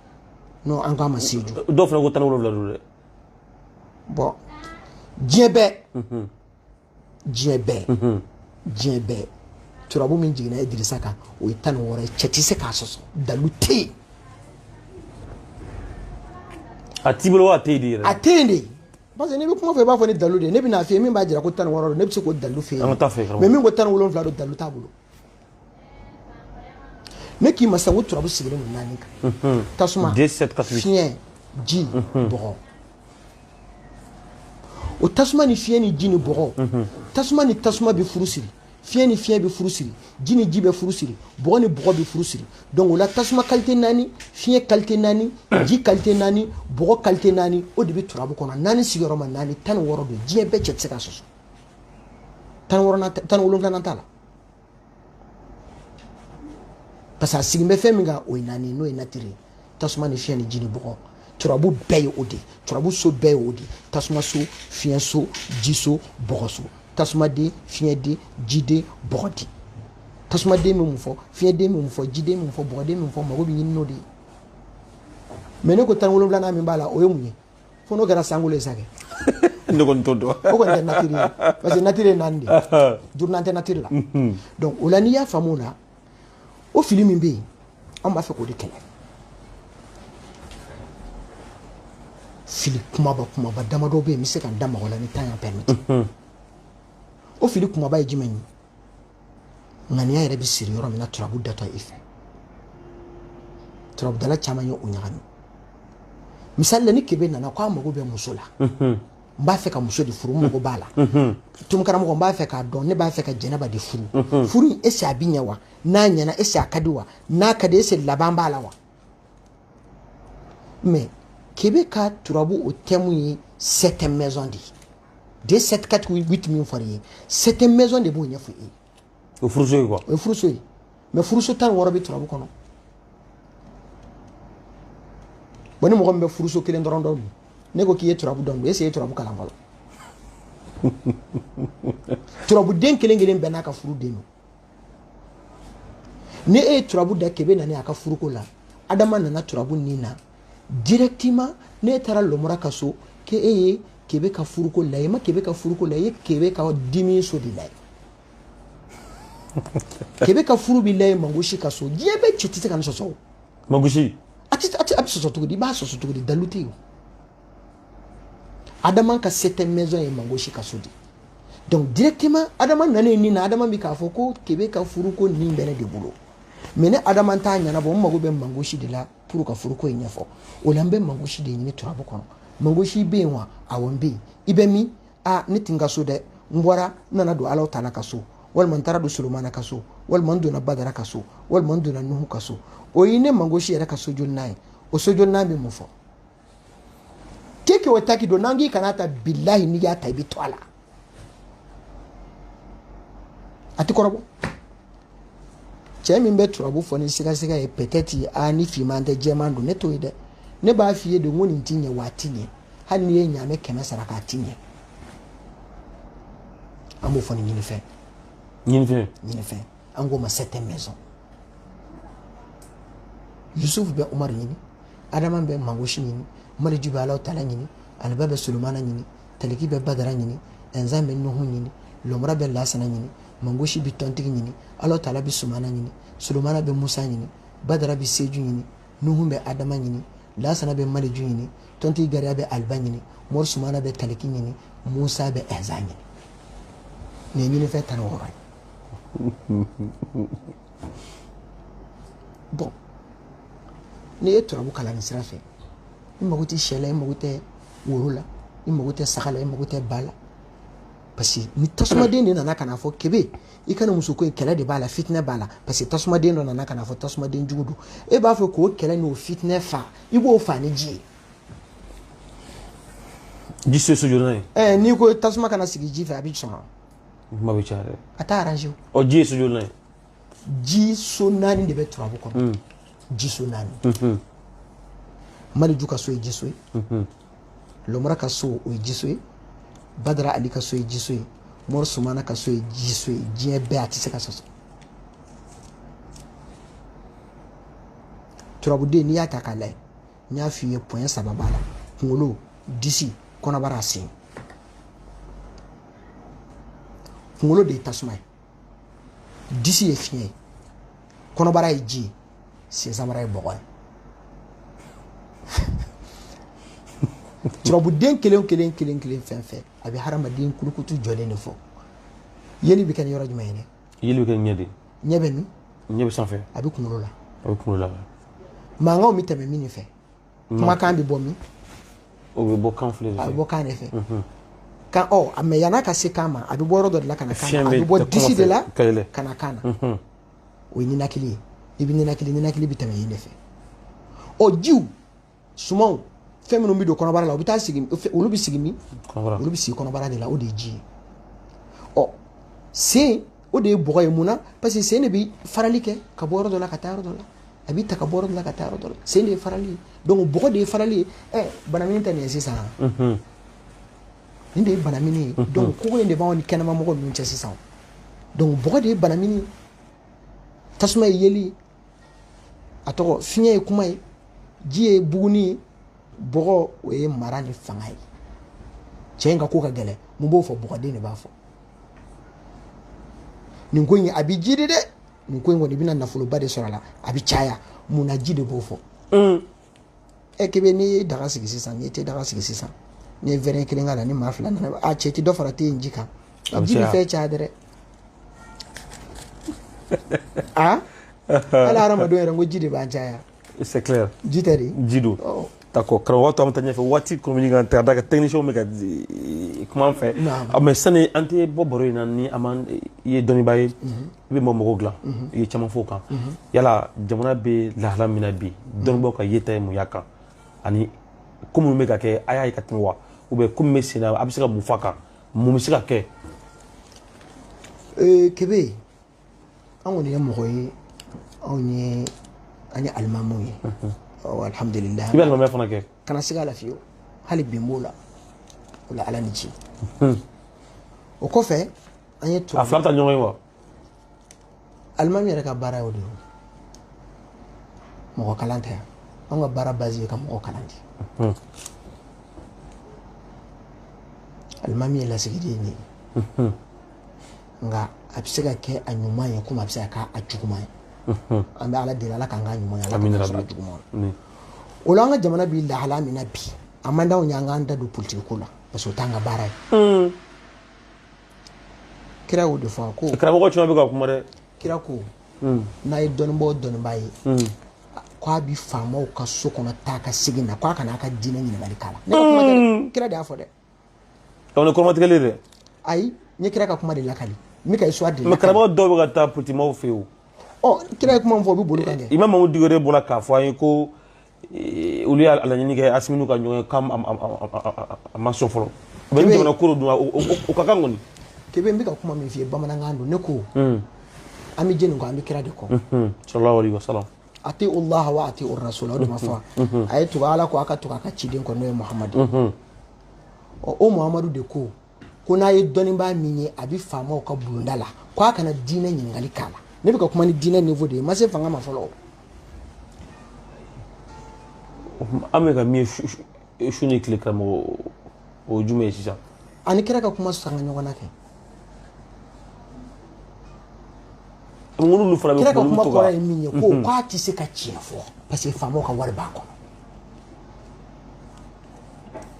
Speaker 2: non an k'a ma Seju
Speaker 1: dɔw fana ko 17 don dɛ
Speaker 2: bon diɲɛ bɛɛ turabu min jiginna Idrissa kan o ye 16 ye cɛ tɛ se k'a sɔsɔ dalu tɛ yen
Speaker 1: a t'i bolo wa a tɛ yen de yɛrɛ
Speaker 2: a tɛ yen de parce que n'i bɛ kuma fɔ i b'a fɔ ni dalu de ye ne bɛna f'i ye min b'a jira ko 16 don ne bɛ se k'o dalu f'i ye
Speaker 1: an ka taa fɛ
Speaker 2: mais min ko 17 don dalu t'a bolo ne k'i ma sisan ko turabu sigilen don 4 kan tasuma fiɲɛ ji bɔgɔ o tasuma ni fiɲɛ ni ji ni bɔgɔ tasuma ni tasuma bɛ furu siri fiɲɛ ni fiɲɛ bɛ furu siri ji ni ji bɛ furu siri bɔgɔ ni bɔgɔ bɛ furu siri donc o la tasuma qualité 4 fiɲɛ qualité 4 ji qualité 4 bɔgɔ qualité 4 o de bɛ turabu kɔnɔ 4 sigiyɔrɔma 4 16 don diɲɛ bɛɛ cɛ tɛ se ka sɔsɔ tan wolonfilana t'a la parce que a sigin bɛ fɛn min kan o ye naani n'o ye natire tasuma ni fiɲɛ ni ji ni bɔgɔ turabu bɛɛ ye o de turabu so bɛɛ ye o de tasuma so fiɲɛ so ji so bɔgɔ so tasuma den fiɲɛ den ji den bɔgɔ den tasuma den bɛ mun fɔ fiɲɛ den bɛ mun fɔ ji den bɛ mun fɔ bɔgɔ den bɛ mun fɔ mago bɛ ɲini n'o de ye mais ne ko tan wolonfilana min b'a la o ye mun ye fo n'o kɛra sankolo ye sa kɛ
Speaker 1: ne kɔni t'o dɔn
Speaker 2: o kɔni tɛ natire ye parce que natire ye naani de jurunan tɛ natire la donc o la n'i y'a faamu o la o fili min bɛ yen an b'a fɛ k'o de kɛlɛ fili kumaba damadɔ bɛ yen n bɛ se ka n da maga o la ni temps y'a permettre o fili kumaba ye jumɛn ye ŋaniya yɛrɛ bɛ siri yɔrɔ min na turabu datɔ i fɛ turabudala caman ye o ɲagami misali la ni kebe nana ko a mago bɛ muso la n b'a fɛ ka muso de furu n mago b'a la tun karamɔgɔ n b'a fɛ k'a dɔn ne b'a fɛ ka jɛnɛba de furu furu in est-ce a bɛ ɲɛ wa n'a ɲɛna est-ce a ka di wa n'a ka di est-ce laban b'a la wa mais kebe ka turabu o thème ye cette maison de 7 4 8 min fɔra i ye cette maison de b'o ɲɛfɔ i ye
Speaker 1: o furuso ye quoi
Speaker 2: o ye furuso ye mais furuso 16 bɛ turabu kɔnɔ bon ni mɔgɔ min bɛ furuso kelen dɔrɔn dɔn ne ko k'i ye turabu dɔn est-ce que i ye turabu kalan fɔlɔ turabu den kelen kelen bɛɛ n'a ka furu den don ni e ye turabu da kebe nani a ka furuko la adama nana turabu nin na directement ne taara lɔmɔra ka so ke e ye kebe ka furuko la i ma kebe ka furuko la i ye kebe ka dimi so de la kebe ka furu bi la ye mangosi ka so diɲɛ bɛɛ ci tɛ se ka ne sɔsɔ o
Speaker 1: mangosi
Speaker 2: a bɛ sɔsɔ cogo di i b'a sɔsɔ cogo di dalu tɛ yen adama ka septième maison ye mangosi ka so di donc directement adama nanen nin na adama bi k'a fɔ ko kebe ka furuko nin bɛ ne de bolo mais ne adama t'a ɲɛnabɔ n mago bɛ mangosi de la pour ka furuko in ɲɛfɔ o la n bɛ mangosi de ɲini turabu kɔnɔ mangosi bɛ yen wa awɔ n bɛ yen i bɛ min ne tɛ n ka so dɛ n bɔra n nana don Alahu Taala ka so walima n taara don Solomana ka so walima n donna Badara ka so walima n donna Nuhu ka so o ye ne mangosi yɛrɛ ka sojolinan ye o sojolinan bɛ mun fɔ keke o taki don n'an k'i kana ta bilahi n'i y'a ta i bɛ to a la a tɛ kɔrɔbɔ cɛ min bɛ turabu fɔ ni sigasɛgɛ ye peut-être ni finman tɛ jɛman don ne t'o ye dɛ ne b'a f'i ye de n ko nin t'i ɲɛ wa a t'i ɲɛ hali n'i ye ɲaamɛ 100 sara k'a t'i ɲɛ an b'o fɔ ni ɲinifɛn ɲinifɛn an k'o ma septième maison Yusuf bɛ Umar ɲini Adama bɛ mangosi ɲini Maliju bɛ Alahu Taala ɲini Aliba bɛ Solomana ɲini Taliki bɛ Badara ɲini Ɛnzan bɛ Nuhu ɲini Lɔmura bɛ Lasana ɲini mangosi bɛ tɔntigi ɲini Alahu Taala bɛ Sumana ɲini Solomana bɛ Musa ɲini Badara bɛ Seju ɲini Nuhu bɛ Adama ɲini Lasana bɛ Maliju ɲini tɔntigi Gariya bɛ Aliba ɲini Mor Sumana bɛ Taliki ɲini Musa bɛ Ɛnzan ɲini nin ye ɲinifɛn 16 ye bon n'i ye turabu kalan nin sira fɛ i mago tɛ sɛ la i mago tɛ woro la i mago tɛ saga la i mago tɛ ba la parce que ni tasumaden de nana ka na fɔ kebe i kana muso ko in kɛlɛ de b'a la fitinɛ b'a la parce que tasumaden dɔ nana ka na fɔ tasumaden jugu don e b'a fɔ k'o kɛlɛ n'o fitinɛ fa i b'o fa ni ji ye
Speaker 1: ji so sojolinan ye
Speaker 2: n'i ko tasuma kana sigi ji fɛ a bɛ sɔn
Speaker 1: kuma bɛ caya dɛ
Speaker 2: a t'a arrange
Speaker 1: o ji ye sojolinan ye
Speaker 2: ji so 4 de bɛ turabu kɔnɔ ji so 4 Maliju ka so ye ji so ye Lɔmura ka so o ye ji so ye Badara Ali ka so ye ji so ye Mor Sumana ka so ye ji so ye diɲɛ bɛɛ a tɛ se ka sɔsɔ turabuden n'i y'a ta k'a lajɛ n y'a f'i ye point 3 b'a la kunkolo disi kɔnɔbara sen kunkolo de ye tasuma ye disi ye fiɲɛ ye kɔnɔbara ye ji ye sensamara ye bɔgɔ ye turabuden kelen fɛn fɛn a bɛ hadamaden kulukutu jɔlen de fɔ yeli bɛ kɛ ni yɔrɔ jumɛn ye dɛ
Speaker 1: yeli bɛ kɛ ɲɛ de
Speaker 2: ɲɛ bɛ min
Speaker 1: ɲɛ bɛ sanfɛ
Speaker 2: a bɛ kunkolo la
Speaker 1: mankanw
Speaker 2: bɛ tɛmɛ min fɛ kumakan bɛ bɔ min
Speaker 1: o bɛ bɔ kan filɛ de fɛ
Speaker 2: a bɛ bɔ kan de fɛ kan mais yan'a ka se kan ma a bɛ bɔ yɔrɔ dɔ de la ka na kan na a bɛ bɔ disi de la ka na kan na o ye ninakili ye i bɛ ninakili bɛ tɛmɛ yen de fɛ jiw sumanw fɛn minnu bɛ don kɔnɔbara la u bɛ taa sigi olu bɛ sigi min olu bɛ sigi kɔnɔbara de la o de ye ji ye sen o de ye bɔgɔ ye mun na parce que sen de bɛ farali kɛ ka bɔ yɔrɔ dɔ la ka taa yɔrɔ dɔ la a bɛ ta ka bɔ yɔrɔ dɔ la ka taa yɔrɔ dɔ la sen de ye farali ye donc bɔgɔ de ye farali ye banamini tɛ nin ye sisan nin de ye banamini ye donc kogo in de b'anw ni kɛnɛma mɔgɔ ninnu cɛ sisan donc bɔgɔ de ye banamini ye tasuma ye yeli ye a tɔgɔ fiɲɛ ye kuma ye ji ye buguni ye bɔgɔ o ye mara ni fanga ye cɛ in ka ko ka gɛlɛn mun b'o fɔ bɔgɔden de b'a fɔ nin ko in a bɛ ji de dɛ nin ko in kɔni i bɛna nafoloba de sɔrɔ a la a bɛ caya mun na ji de b'o fɔ kebe n'i ye daga sigi sisan n'i tɛ daga sigi sisan n'i ye verre kelen k'a la ni maa fila nana cɛ ti dɔ fara te in ji kan ji bɛ fɛn caya dɛ ala hadamadenw yɛrɛ n ko ji de b'an caya
Speaker 1: c'est clair
Speaker 2: ji tɛ de
Speaker 1: ji don d'accord karamɔgɔ to an bɛ taa ɲɛfɛ waati kɔnɔmini kan ka da ka technicien bɛ ka kuma an fɛ mais sani an tɛ bɔ baro in na ni an ma i ye dɔnnibaa ye i bɛ mɔgɔw dilan i ye caman fɔ o kan yala jamana bɛ lahala min na bi dɔnnibaaw ka yeta ye mun y'a kan ani ko minnu bɛ ka kɛ a y'a ye ka tɛmɛ wa ou bien ko min bɛ sen na a bɛ se ka mun fɔ a kan mun bɛ se ka kɛ
Speaker 2: kebe an kɔni ye mɔgɔ ye an ye alimamuw ye alhamdulillah
Speaker 1: i bɛ alimamiya fana kɛ
Speaker 2: kana siga la fiyewu hali bi n b'o la o la ala ni ci o kɔfɛ an ye
Speaker 1: a fila bɛ taa ɲɔgɔn ye wa
Speaker 2: alimami yɛrɛ ka baara y'o de ye mɔgɔ kalan tɛ yan an ka baara base ye ka mɔgɔ kalan de alimami ye lasigiden ye nka a bɛ se ka kɛ a ɲuman ye komi a bɛ se ka kɛ a juguman ye an bɛ ala deli ala k'an ka ɲuman ye ala k'an sɔrɔ juguman na o la an ka jamana bɛ lahala min na bi a man d'anw ye an k'an da don politiki ko la parce que o t'an ka baara ye kira y'o de fɔ ko
Speaker 1: karamɔgɔ caman bɛ ka kuma dɛ
Speaker 2: kira ko n'a ye dɔnnibaa o dɔnnibaa ye k'a bɛ faamaw ka so kɔnɔ taa ka segin na k'a kana a ka diinɛ ɲininkali k'a la ne ka kuma tɛ dɛ kira de y'a fɔ dɛ
Speaker 1: donc ni kɔrɔmatigɛli dɛ
Speaker 2: ayi n ye kira ka kuma de lakali n bɛ ka histoire de
Speaker 1: mais karamɔgɔ dɔw bɛ ka taa politimɔgɔw fɛ yen o
Speaker 2: kira ye kuma min fɔ o bɛ bolo kan kɛ
Speaker 1: imam Mamudu Dikko bɔra k'a fɔ an ye ko olu y'a laɲini kɛ Asimilu ka ɲɔgɔn ye k'a ma sɔn fɔlɔ u bɛ ni jamana ko dɔ dun o ka kan kɔni
Speaker 2: kebe n bɛ ka kuma min f'i ye bamanankan don ne ko an bɛ jeni kɔ an bɛ kira de kɔ
Speaker 1: sallallahu alaihi wasallam
Speaker 2: ati Allah wa ati ar-rasul o de ma fɔ a ye tugu ala ko a ka tugu a ka ciden kɔ n'o ye Muhamadu o Muhamadu de ko n'a ye dɔnnibaa min ye a bɛ faamaw ka bulonda la k'a kana diinɛ ɲininkali k'a la ne bɛ ka kuma ni diinɛ niveau de ye ma se fanga ma fɔlɔ
Speaker 1: an bɛ ka min ye su ni tile karamɔgɔ o ye jumɛn ye sisan
Speaker 2: ani kira ka kuma sanga ɲɔgɔn na kɛ
Speaker 1: ŋunu fana bɛ
Speaker 2: kira ka kuma kɔrɔ ye min ye ko k'a tɛ se ka tiɲɛ fɔ parce que faamaw ka wari b'a kɔnɔ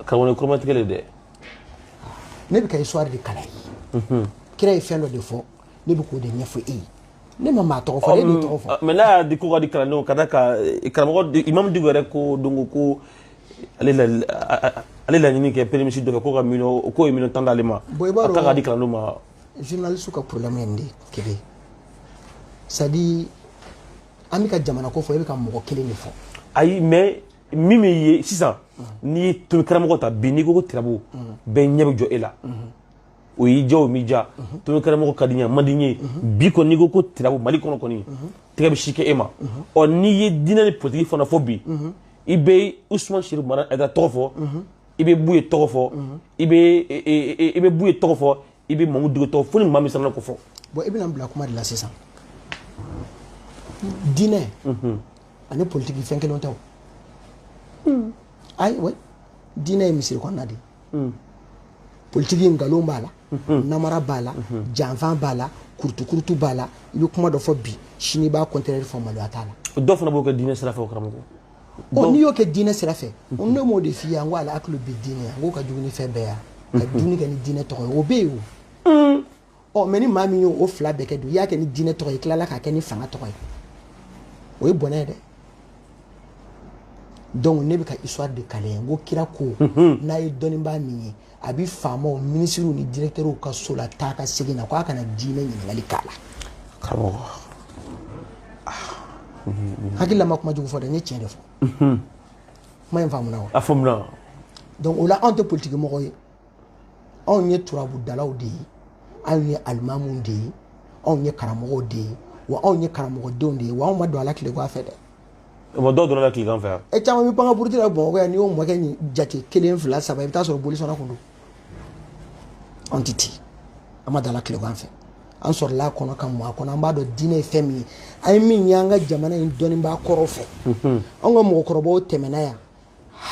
Speaker 1: karamɔgɔ ni kɔrɔmatigɛli dɛ
Speaker 2: ne bɛ ka histoire de kalan ye kira ye fɛn dɔ de fɔ ne bɛ k'o de ɲɛfɔ e ye ne ma maa tɔgɔ fɔ e de tɔgɔ fɔ
Speaker 1: mais n'a y'a di ko ka di kalandenw ka da ka karamɔgɔ Imam Dikko yɛrɛ ko donc ko ale laɲini kɛ premier ministre dɔ fɛ ko ka million ko ye million 10 d'ale ma a kan ka di kalandenw ma
Speaker 2: journaliste ka problème ye nin de kelen c'est à dire an bɛ ka jamana ko fɔ e bɛ ka mɔgɔ kelen de fɔ
Speaker 1: ayi mais min bɛ ye sisan n'i ye tomi karamɔgɔ ta bi n'i ko ko Tirabu bɛɛ ɲɛ bɛ jɔ e la o y'i diya o m'i diya tomi karamɔgɔ ka di n ye a man di n ye bi kɔni n'i ko ko Tirabu Mali kɔnɔ kɔni tɛgɛ bɛ si kɛ e ma ɔ n'i ye diinɛ ni politiki fana fɔ bi i bɛ Usumani Sɛrifu Mayiga Ayidara tɔgɔ fɔ i bɛ Buye tɔgɔ fɔ i bɛ Buye tɔgɔ fɔ i bɛ Mamudu Dikko tɔgɔ fɔ ni maa min sera ko fɔ
Speaker 2: bon i bɛna n bila kuma de la sisan diinɛ ani politiki fɛn kelen tɛ o ayi oui diinɛ ye misiri kɔnɔna de politiki nkalon b'a la namara b'a la janfan b'a la kurutukurutu b'a la i bɛ kuma dɔ fɔ bi sini i b'a contraire fɔ maloya t'a la
Speaker 1: dɔw fana b'o kɛ diinɛ sira fɛ o karamɔgɔ
Speaker 2: n'i y'o kɛ diinɛ sira fɛ ne m'o de f'i ye n ko ala hakili bɛ diinɛ n ko ka jugu ni fɛn bɛɛ ye ka dumuni kɛ ni diinɛ tɔgɔ ye o bɛ yen o mais ni maa min y'o fila bɛɛ kɛ dun i y'a kɛ ni diinɛ tɔgɔ ye i tilala k'a kɛ ni fanga tɔgɔ ye o ye bɔnɛ ye dɛ donc ne bɛ ka histoire de kalan n ko kira ko n'a ye dɔnnibaa min ye a bɛ faamaw ministres ni directeurs ka so la taa ka segin na k'a kana diinɛ ɲininkali k'a la
Speaker 1: karamɔgɔ
Speaker 2: hakili la ma kuma jugu fɔ dɛ n ye tiɲɛ de fɔ kuma in faamuna wa
Speaker 1: a faamuna
Speaker 2: donc o la anw tɛ politique mɔgɔ ye anw ye turabudalaw de ye anw ye alimamu de ye anw ye karamɔgɔw de ye wa anw ye karamɔgɔdenw de ye wa anw ma don ala tilegan fɛ dɛ
Speaker 1: o dɔw dɔrɔn la tilegan fɛ
Speaker 2: e caman bɛ pan ka buruti la Bamakɔ yan n'i y'o mɔkɛ jate 1 2 3 i bɛ taa sɔrɔ bolisɔnna kun don anw tɛ ten an ma don ala tilegan fɛ an sɔrɔla a kɔnɔ ka mɔ a kɔnɔ an b'a dɔn diinɛ ye fɛn min ye an ye min ye an ka jamana in dɔnnibaa kɔrɔw fɛ anw ka mɔgɔkɔrɔbaw tɛmɛna yan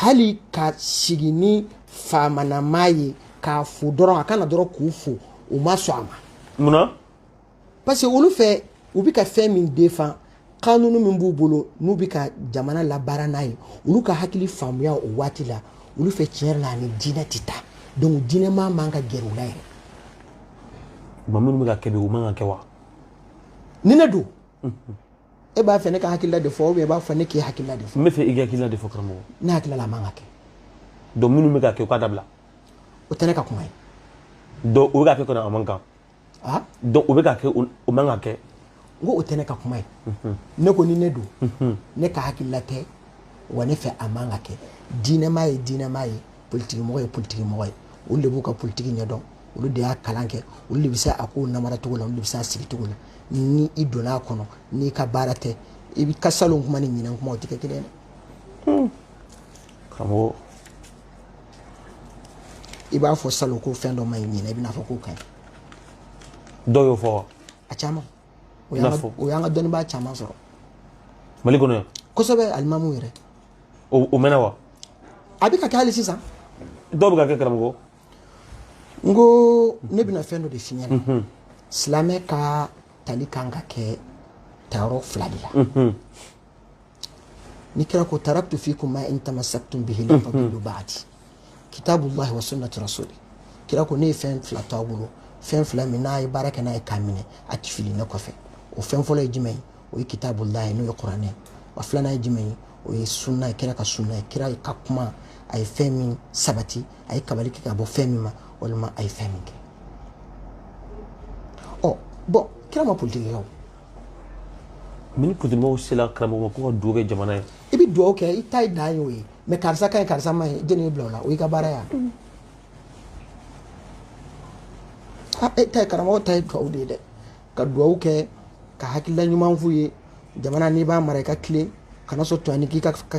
Speaker 2: hali ka sigi ni faamanamaa ye k'a fo dɔrɔn a kana dɔrɔn k'u fo u ma sɔn a ma
Speaker 1: munna
Speaker 2: parce que olu fɛ u bɛ ka fɛn min défend kanunu min b'u bolo n'u bɛ ka jamana labaara n'a ye olu ka hakili faamuya o waati la olu fɛ tiɲɛ yɛrɛ la ani diinɛ tɛ taa donc diinɛmaa man ka gɛrɛ u la yɛrɛ
Speaker 1: minnu bɛ ka kɛ bi u man ka kɛ wa
Speaker 2: ni ne don e b'a fɛ ne ka hakilila de fɔ ou bien e b'a fɔ ne k'i hakilila de fɔ
Speaker 1: n bɛ fɛ i ka hakilila de fɔ karamɔgɔ
Speaker 2: ne hakilila a man ka kɛ
Speaker 1: donc minnu bɛ ka kɛ u ka dabila
Speaker 2: o tɛ ne ka kuma ye
Speaker 1: donc u bɛ ka kɛ kɔni a man kan donc u bɛ ka kɛ o man ka kɛ
Speaker 2: n ko o tɛ ne ka kuma ye ne ko ni ne don ne ka hakilila tɛ wa ne fɛ a man ka kɛ diinɛmaa ye diinɛmaa ye politikimɔgɔ ye politikimɔgɔ ye olu de b'u ka politiki ɲɛdɔn olu de y'a kalan kɛ olu de bɛ se a kow namara cogo la olu de bɛ se a sigi cogo la ni i donna a kɔnɔ n'i ka baara tɛ i bɛ ka salon kuma ni ɲinan kuma o tɛ kɛ kelen ye
Speaker 1: karamɔgɔ
Speaker 2: i b'a fɔ salon ko fɛn dɔ ma ɲi ɲinan i bɛna fɔ k'o ka ɲi
Speaker 1: dɔw y'o fɔ wa
Speaker 2: a caman o y'an ka dɔnnibaa caman sɔrɔ
Speaker 1: mali kɔnɔ yan
Speaker 2: kosɛbɛ alimamu yɛrɛ
Speaker 1: o mɛnna wa
Speaker 2: a bɛ ka kɛ hali sisan
Speaker 1: dɔw bɛ ka kɛ karamɔgɔ
Speaker 2: n ko ne bɛna fɛn dɔ de f'i ɲɛna silamɛ ka tali kan ka kɛ tayɔrɔ 2 de la ni kira ko taraktu fikum ma in tamassaktum bihi lan tadillu ba'di kitabullahi wa sunnati rasuli kira ko ne ye fɛn 2 to a bolo fɛn 2 min n'a ye baara kɛ n'a ye k'a minɛ a tɛ fili ne kɔfɛ o fɛn fɔlɔ ye jumɛn ye o ye kitabullahi n'o ye kuranɛ wa filanan ye jumɛn ye o ye sunna ye kira ka sunna ye kira ka kuma a ye fɛn min sabati a ye kabali kɛ ka bɔ fɛn min ma walima a ye fɛn min kɛ ɔ bɔn kira ma politiki kɛ o
Speaker 1: ni politikimɔgɔw sela karamɔgɔ ma ko ka duwawu kɛ jamana ye
Speaker 2: i bɛ duwawu kɛ i ta ye dan ye o ye mɛ karisa ka ɲi karisa ma ɲi jɛn'i bila o la o y'i ka baara ye e ta ye karamɔgɔ ta ye duwawu de ye dɛ ka duwawu kɛ ka hakilila ɲuman f'u ye jamana n'i b'a mara i ka tile kana sɔn tɔɲɔni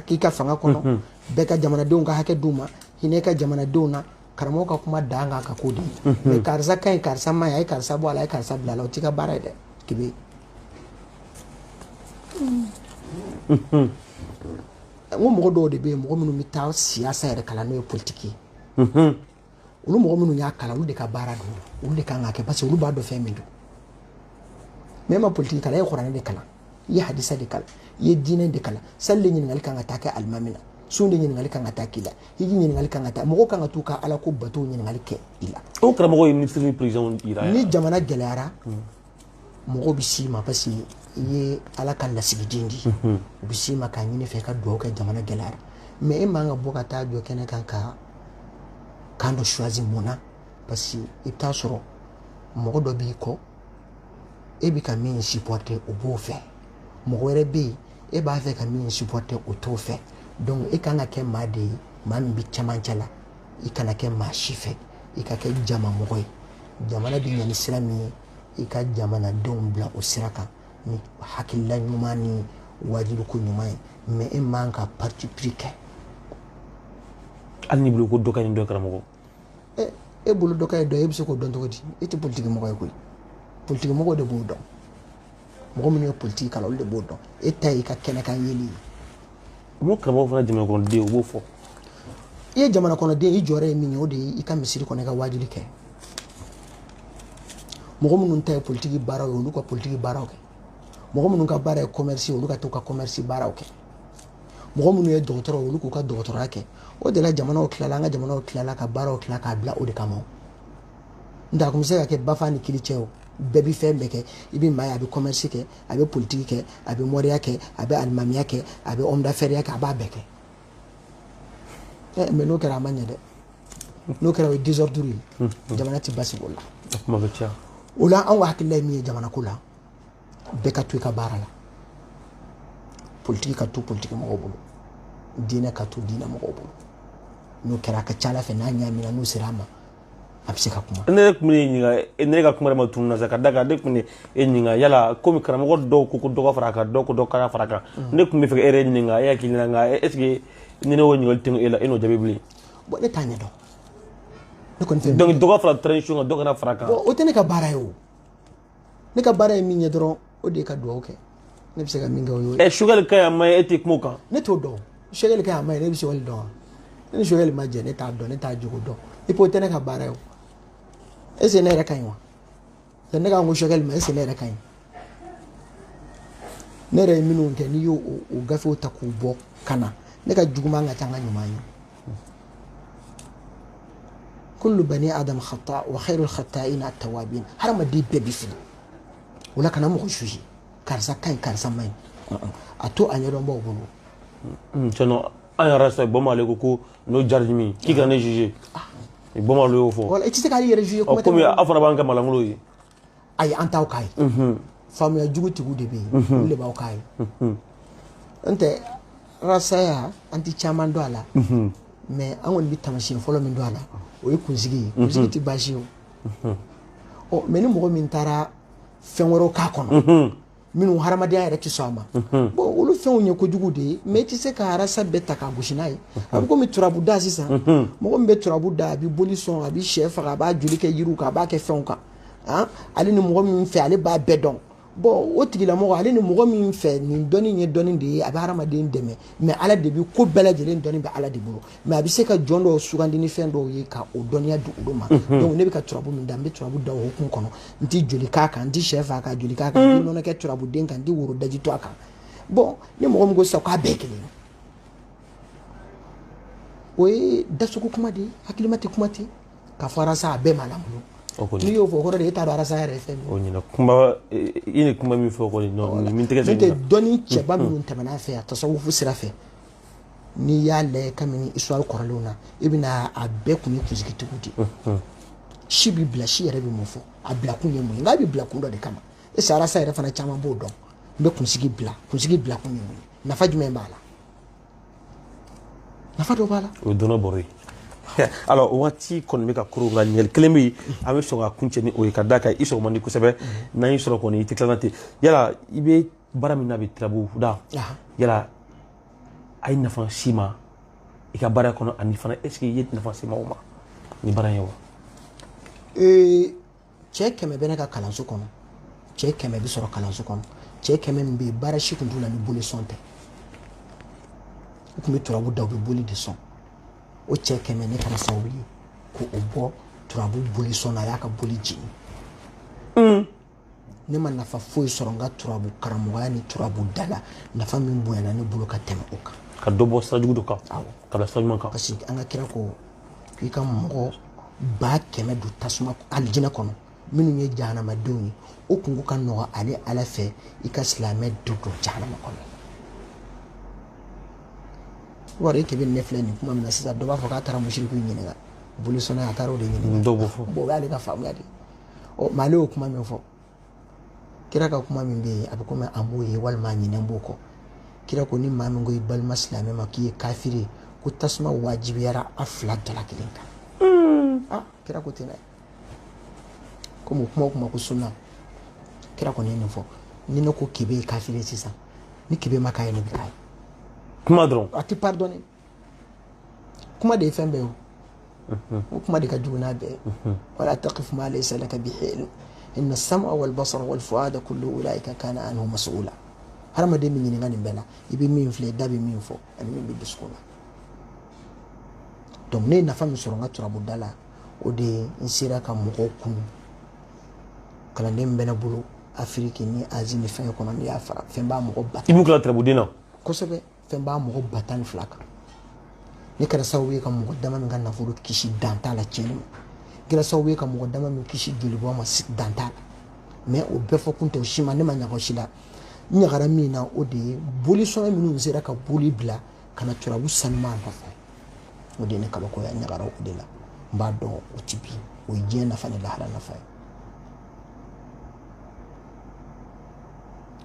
Speaker 2: k'i ka fanga kɔnɔ bɛɛ ka jamanadenw ka hakɛ d'u ma hinɛ ka jamanadenw na karamɔgɔ ka kuma dan kan ka ko de ye mɛ karisa ka ɲi karisa ma ɲi a ye karisa bɔ a la a ye karisa bila a la o t'i ka baara ye dɛ kebe n ko mɔgɔ dɔw de bɛ yen mɔgɔ minnu bɛ taa siyasa yɛrɛ kalan n'o ye politiki ye olu mɔgɔ minnu y'a kalan olu de ka baara don olu de kan ka kɛ parce que olu b'a dɔn fɛn min don mɛ e ma politiki kalan e ye kuranɛ de kalan i ye hadisa de kalan i ye diinɛ de kalan sali de ɲininkali kan ka taa kɛ alimami na sun de ɲininkali kan ka taa k'i la hiji ɲininkali kan ka taa mɔgɔw kan ka t'u ka ala ko batow ɲininkali kɛ i la
Speaker 1: o karamɔgɔ ye ministre ni président yira
Speaker 2: ni jamana gɛlɛyara mɔgɔw bɛ s'i ma parce que i ye ala ka lasigiden di u bɛ s'i ma k'a ɲini fɛ ka duwawu kɛ jamana gɛlɛyara mɛ e man ka bɔ ka taa jɔ kɛnɛ kan ka kan dɔ choisir mun na parce que i bɛ taa sɔrɔ mɔgɔ dɔ b'i kɔ e bɛ ka min supporter o b'o fɛ mɔgɔ wɛrɛ bɛ yen e b'a fɛ ka min supporter o t'o fɛ donc e kan ka kɛ maa de ye maa min bɛ cɛmancɛ la i kana kɛ maa si fɛ i ka kɛ jamamɔgɔ ye jamana bɛ ɲɛ ni sira min ye i ka jamanadenw bila o sira kan ni hakilila ɲuman ni wajiluko ɲuman ye mɛ e man ka parti pris kɛ
Speaker 1: hali n'i bolo ko dɔ ka ɲi dɔ karamɔgɔ
Speaker 2: e bolo dɔ ka ye dɔ ye e bɛ se k'o dɔn cogo di e tɛ politikimɔgɔ ye koyi politikimɔgɔw de b'o dɔn mɔgɔ minnu ye politiki kalan olu de b'o dɔn e ta ye i ka kɛnɛkan yeli ye
Speaker 1: o karamɔgɔ fana jamana kɔnɔden o b'o fɔ
Speaker 2: i ye jamana kɔnɔden i jɔyɔrɔ ye min ye o de ye i ka misiri kɔnɔ i ka wajuli kɛ mɔgɔ minnu ta ye politiki baaraw ye olu ka politiki baaraw kɛ mɔgɔ minnu ka baara ye commerce olu ka t'u ka commerce baaraw kɛ mɔgɔ minnu ye dɔgɔtɔrɔ olu k'u ka dɔgɔtɔrɔya kɛ o de la jamanaw tilala an ka jamanaw tilala ka baaraw tila k'a bila o de kama n tɛ a kun bɛ se ka kɛ bafa ni kili cɛ o bɛɛ bɛ fɛn bɛɛ kɛ i bɛ maa ye a bɛ commerce kɛ a bɛ politiki kɛ a bɛ mɔriya kɛ a bɛ alimamiya kɛ a bɛ homme d'affaires kɛ a b'a bɛɛ kɛ mɛ n'o kɛra a ma ɲɛ dɛ n'o kɛra o ye désordre ye jamana tɛ basigi o la o la anw ka hakilila ye min ye jamana ko la bɛɛ ka to i ka baara la politiki ka to politiki mɔgɔw bolo diinɛ ka to diinɛ mɔgɔw bolo n'o kɛra a ka ca ala fɛ n'a ɲaamina n'u sera a ma abse ka kuma
Speaker 1: ne kumni nyinga ne ga kuma ma tunna zaka daga de kumni nyinga yala komi karamo go do ko do ko faraka do ko do kara faraka ne kummi fe ere nyinga ya kilina nga est-ce que ni ne woni ngol tinga ela eno jabibli
Speaker 2: bo ne tanya do ne kon fe
Speaker 1: donc do ko fara transition do kana faraka
Speaker 2: bo o tene ka bara yo ne ka bara mi nya doro o de ka do okay ne bise ka minga yo
Speaker 1: e sugal kay may etik muka
Speaker 2: ne to do sugal kay may ne bise wal do ne sugal ma je ne ta do ne ta jugo do ipo tene ka bara yo ese ne ra kaywa ne ga ngo sugal ma ese ne ra kay ne ra minu nke ni yo o gafe o takubo kana ne ka juguma nga tanga nyumanyi kullu bani adam khata wa khairul khata'in at-tawabin har ma di bebi fi wala kana mo shuji karsa kan karsa mai ato anyoro mbo bulu
Speaker 1: chono aya rasa boma le ko no jarjimi ki ga ne juger boma le fo
Speaker 2: wala ci ka yere juger
Speaker 1: ko mi afana banka malangulo yi
Speaker 2: ay antaw kay famu ya juguti gude be le baw kay ante rasa ya anti chaman do ala mais angon bi tamashin folo min do ala o yi kunzigi ti bashi o mais ni mo min tara fenworo ka kono minu haramadiya yɛrɛ ti sɔn a ma bon olu fɛnw ye kojugu de ye mais i tɛ se ka arasa bɛɛ ta k'a gosi n'a ye a bɛ komi turabu da sisan mɔgɔ min bɛ turabu da a bɛ boli sɔn a bɛ sɛ faga a b'a joli kɛ yiriw kan a b'a kɛ fɛnw kan ale ni mɔgɔ min fɛ ale b'a bɛɛ dɔn bon o tigilamɔgɔ ale ni mɔgɔ min fɛ nin dɔnni ye dɔnni de ye a bɛ hadamaden dɛmɛ mais ala de bɛ ko bɛɛ lajɛlen dɔnni bɛ ala de bolo mais a bɛ se ka jɔn dɔw sugandi ni fɛn dɔw ye ka o dɔnniya di olu ma donc ne bɛ ka turabu min da n bɛ turabu da o hukumu kɔnɔ n tɛ joli k'a kan n tɛ sɛ faga ka joli k'a kan n tɛ nɔnɔ kɛ turabuden kan n tɛ woro daji to a kan bon ni mɔgɔ min ko sisan k'a bɛɛ kelen o ye dasogo kuma de ye hakilima tɛ kuma ten ka fara sa a bɛɛ ma lamɔ n'i y'o fɔ o kɔrɔ de e t'a dɔn arasa yɛrɛ ye fɛn min ye.
Speaker 1: o ɲina kuma i ni kuma min fɔ kɔni min tɛgɛ
Speaker 2: n'o tɛ dɔnni cɛba minnu tɛmɛna fɛ a tasawufu sira fɛ n'i y'a lajɛ kabini histoire kɔrɔlenw na i bɛna a bɛɛ kun ye kunsigitigiw de ye si bi bila si yɛrɛ bɛ mun fɔ a bila kun ye mun ye nka a bɛ bila kun dɔ de kama est-ce que arasa yɛrɛ fana caman b'o dɔn n bɛ kunsigi bila kun ye mun ye nafa jumɛn b'a la nafa dɔ b'a la.
Speaker 1: o ye dɔnɔ bɔrɔ ye. alors waati kɔni bɛ ka koro nka ɲɛli kelen bɛ yen an bɛ sɔn ka kuncɛ ni o ye ka da kan i sɔgɔ man di kosɛbɛ n'an y'i sɔrɔ kɔni i tɛ tila ten yala i bɛ baara min na bi tirabu da yala a ye nafa si ma i ka baara kɔnɔ ani fana est ce que i ye nafa si ma o ma ni baara in ye wa.
Speaker 2: cɛ 100 bɛ ne ka kalanso kɔnɔ cɛ 100 bɛ sɔrɔ kalanso kɔnɔ cɛ 100 min bɛ yen baara si tun t'u la ni boli sɔn tɛ u tun bɛ turabu da u bɛ boli de sɔn. o cɛ 100 ne kɛra sababu ye ko o bɔ turabu boli sɔn na a y'a ka boli jigin ne ma nafa foyi sɔrɔ n ka turabu karamɔgɔya ni turabu da la nafa min bonyana ne bolo ka tɛmɛ o kan
Speaker 1: ka dɔ bɔ sira jugu dɔ kan ka bila sira ɲuman kan
Speaker 2: parce que an ka kira ko k'i ka mɔgɔ 100 don tasuma alijinɛ kɔnɔ minnu ye jahanamadenw ye o kungo ka nɔgɔ ale ala fɛ i ka silamɛ don jahanama kɔnɔ wari e kebe ne filɛ nin kuma min na sisan dɔ b'a fɔ k'a taara musiriku ɲininka boli sɔnna a taara o de ɲininka
Speaker 1: dɔw b'o fɔ
Speaker 2: bon o y'ale ka faamuya de mais ale y'o kuma min fɔ kira ka kuma min bɛ yen a bɛ komi an b'o ye walima a ɲinɛn b'o kɔ kira ko ni maa min ko i balima silamɛ ma k'i ye kafiri ye ko tasuma wajibiyara a 2 dala kelen kan kira ko ten dɛ komi o kuma o kuma ko sunna kira kɔni ye nin fɔ ni ne ko k'i bɛ ye kafiri ye sisan ni k'i bɛ ma k'a ye ne bɛ k'a ye
Speaker 1: kuma dɔrɔn
Speaker 2: a tɛ pardonner kuma de ye fɛn bɛɛ ye o kuma de ka jugu n'a bɛɛ ye wala taqif ma laysa laka bihi ilm inna as-sam'a wal basara wal fu'ada kullu ulaika kana anhu mas'ula hadamaden min ɲininka nin bɛɛ la i bɛ min filɛ da bɛ min fɔ ani min bɛ dusukun na donc ne ye nafa min sɔrɔ n ka turabuda la o de ye n sera ka mɔgɔw kunu kalanden min bɛ ne bolo afiriki ni azi ni fɛn kɔnɔ n'i y'a fara fɛn b'a mɔgɔ ba
Speaker 1: i b'u kila turabuden na
Speaker 2: kosɛbɛ fɛn b'a mɔgɔ ba 12 kan ne kɛra sababu ye ka mɔgɔ dama min ka nafolo kisi dan t'a la tiɲɛni ma kɛra sababu ye ka mɔgɔ dama min kisi jolibɔ ma dan t'a la mais o bɛɛ fɔ kun tɛ o si ma ne ma ɲaga o si la n ɲagara min na o de ye boli sɔnna minnu sera ka boli bila ka na turabu sanuma nɔfɛ o de ye ne kabakoya ɲagara o de la n b'a dɔn o ti bi o ye diɲɛ nafa ni lahara nafa ye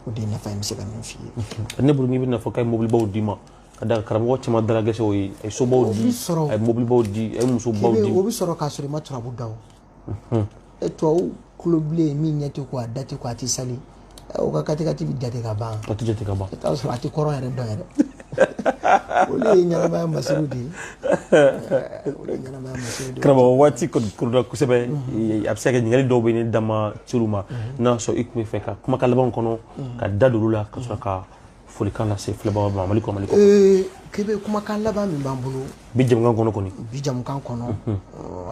Speaker 2: o de ye nafa ye n bɛ se ka min f'i ye
Speaker 1: ne bolo n'i bɛ nafa k'a ye mobilibaw d'i ma ada karamɔgɔ caman dala gɛsɛ o ye a ye sobaw di a ye mobilibaw di a ye musobaw di
Speaker 2: o bɛ sɔrɔ k'a sɔrɔ i ma turabu da o e tubabu kulo bilen min ɲɛ tɛ ko a da tɛ ko a tɛ sali o ka katikati bɛ jate ka ban
Speaker 1: a tɛ jate ka ban
Speaker 2: i t'a sɔrɔ a tɛ kɔrɔ yɛrɛ dɔn yɛrɛ olu ye ɲɛnamaya masiriw de ye olu ye ɲɛnamaya masiriw de ye
Speaker 1: karamɔgɔ waati kurula kosɛbɛ a bɛ se ka kɛ ɲininkali dɔw bɛ ne dama cir'u ma n'a sɔrɔ i tun bɛ fɛ ka kumakan laban kɔnɔ ka da don olu la ka sɔrɔ ka folikan lase filɛbagaw ma Mali kɔnɔ
Speaker 2: kebe kumakan laban min b'an bolo
Speaker 1: bi jamukan kɔnɔ kɔni
Speaker 2: bi jamukan kɔnɔ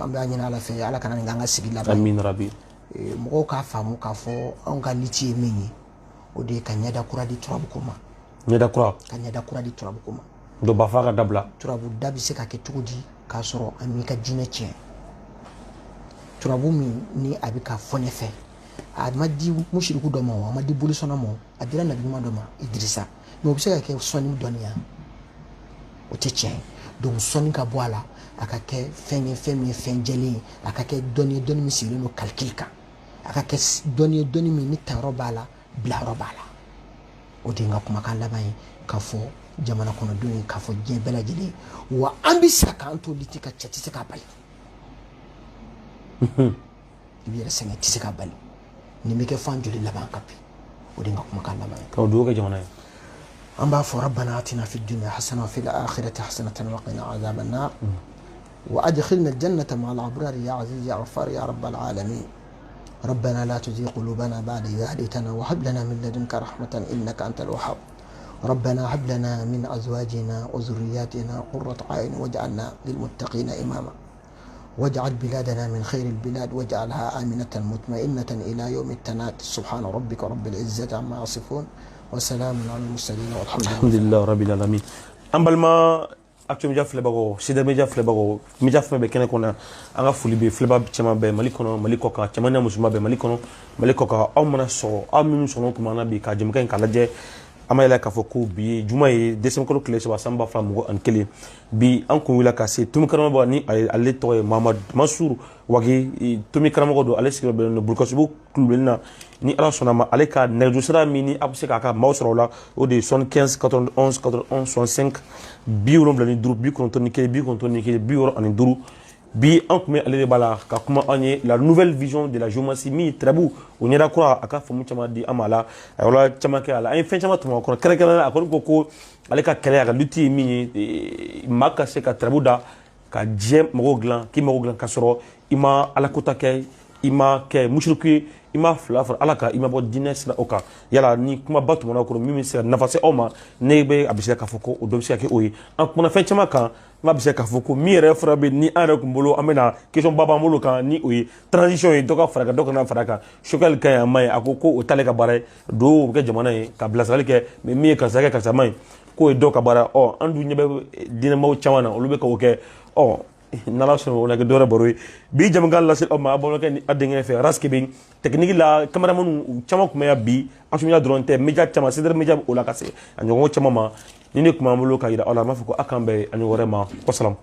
Speaker 2: an b'a ɲini Ala fɛ Ala kana nin k'an ka sigi laban
Speaker 1: amin rabi
Speaker 2: mɔgɔw k'a faamu k'a fɔ anw ka liti ye min ye o de ye ka ɲɛda kura di turabuko ma
Speaker 1: ɲɛda kura
Speaker 2: ka ɲɛda kura di turabuko ma
Speaker 1: dɔ ba fa ka dabila
Speaker 2: turabu da bɛ se ka kɛ cogo di k'a sɔrɔ an m'i ka diinɛ tiɲɛ turabu min ni a bɛ ka fɔ ne fɛ a ma di musiriku dɔ ma o a ma di bolisɔnna ma a dira nabiɲuman dɔ ma Idirisa mais o bɛ se ka kɛ sɔnni dɔnniya o tɛ tiɲɛ donc sɔnni ka bɔ a la a ka kɛ fɛn ye fɛn min ye fɛn jɛlen ye a ka kɛ dɔnni ye dɔnni min sigilen don calcul kan a ka kɛ dɔnni ye dɔnni min ni tayɔrɔ b'a la bilayɔrɔ b'a la o de ye n ka kumakan laban ye k'a fɔ jamana kɔnɔdenw ye k'a fɔ diɲɛ bɛɛ lajɛlen wa an bɛ sa k'an to liti ka cɛ tɛ se k'a bali i b'i yɛrɛ sɛgɛn tɛ se k'a bali nin bɛ kɛ fan joli laban ka bi o de ye n ka kumakan laban ye
Speaker 1: ka dugawu kɛ jamana ye
Speaker 2: an b'a fɔ rabbana atina fid dunya hasana wa fil akhirati hasanatan wa qina adhaban nar wa adkhilna al-jannata ma'al abrar ya aziz ya ghaffar ya rabbal alamin ربنا لا تزغ قلوبنا بعد إذ هديتنا وهب لنا من لدنك رحمة إنك أنت الوهاب ربنا هب لنا من أزواجنا وذرياتنا قرة أعين واجعلنا للمتقين إماما واجعل بلادنا من خير البلاد واجعلها آمنة مطمئنة إلى يوم التناد سبحان ربك رب العزة عما يصفون وسلام على المرسلين
Speaker 1: والحمد لله رب العالمين أمبالما actu media filɛbagaw sida media filɛbagaw media fɛn bɛ kɛnɛ kɔnɔ an ka foli bɛ filɛba caman bɛɛ Mali kɔnɔ Mali kɔ kan cɛman ni musoman bɛɛ Mali kɔnɔ Mali kɔ kan aw mana sɔrɔ aw minnu sɔnna kuma na bi ka jamukan in k'a lajɛ an b'a yɛlɛ k'a fɔ ko bi ye juma ye décembre kalo tile 3 san 2021 bi an kun wulila ka se Tomi karamɔgɔ ni ale tɔgɔ ye Mahamadu Mansur Wage Tomi karamɔgɔ don ale sigiyɔrɔ bɛnnen don Burukɔsibugu kulubali na ni Ala sɔnna ma ale ka nɛgɛjuru sira min ni a bɛ se k'a ka maaw sɔrɔ o la o de ye 75 91 91 65 75 91 65 bi an tun bɛ ale de b'a la ka kuma an ye la nouvelle vision de la géomancie min tɛrɛbu o ɲɛda kura a ka faamu caman di an ma a la a yɔrɔ caman kɛ a la an ye fɛn caman tɛmɛ o kɔnɔ kɛrɛnkɛrɛnnenya a kɔni ko ale ka kɛlɛ a ka lutte ye min ye maa ka se ka tɛrɛbu da ka diɲɛ mɔgɔw dilan k'i mago dilan ka sɔrɔ i ma alakota kɛ i ma kɛ musiriku ye i ma fila fara Ala kan i ma bɔ diinɛ sira o kan yala ni kumaba tɛmɛna o kɔnɔ min bɛ se ka nafa se aw ma ne bɛ a bɛ se k'a fɔ ko o dɔ bɛ se ka kɛ o ye an kumana fɛn caman kan n bɛ se k'a fɔ ko min yɛrɛ fara bɛ ni an yɛrɛ tun bolo an bɛna question ba b'an bolo kan ni o ye transition ye dɔ ka fara kan dɔ kana fara kan Choguel ka ɲi a ma ɲi a ko o t'ale ka baara ye do o bɛ kɛ jamana ye ka bilasirali kɛ mais min ye karisa kɛ karisa ma ɲi k'o ye dɔ ka baara an dun ɲɛ bɛ diinɛmaw caman na olu bɛ k'o kɛ n'Ala sɔnna o la kɛ dɔwɛrɛ baro ye bi jamukan lase aw ma a balimakɛ ni a denkɛ fɛ Raski bɛ technique la cameraman caman tun bɛ yan bi Astou Media dɔrɔn tɛ media caman CDR media o la ka se a ɲɔgɔn caman ma ni ne tun b'an bolo ka yira aw la an b'a fɔ ko a k'an bɛn a ɲɔgɔn wɛrɛ ma wasalamu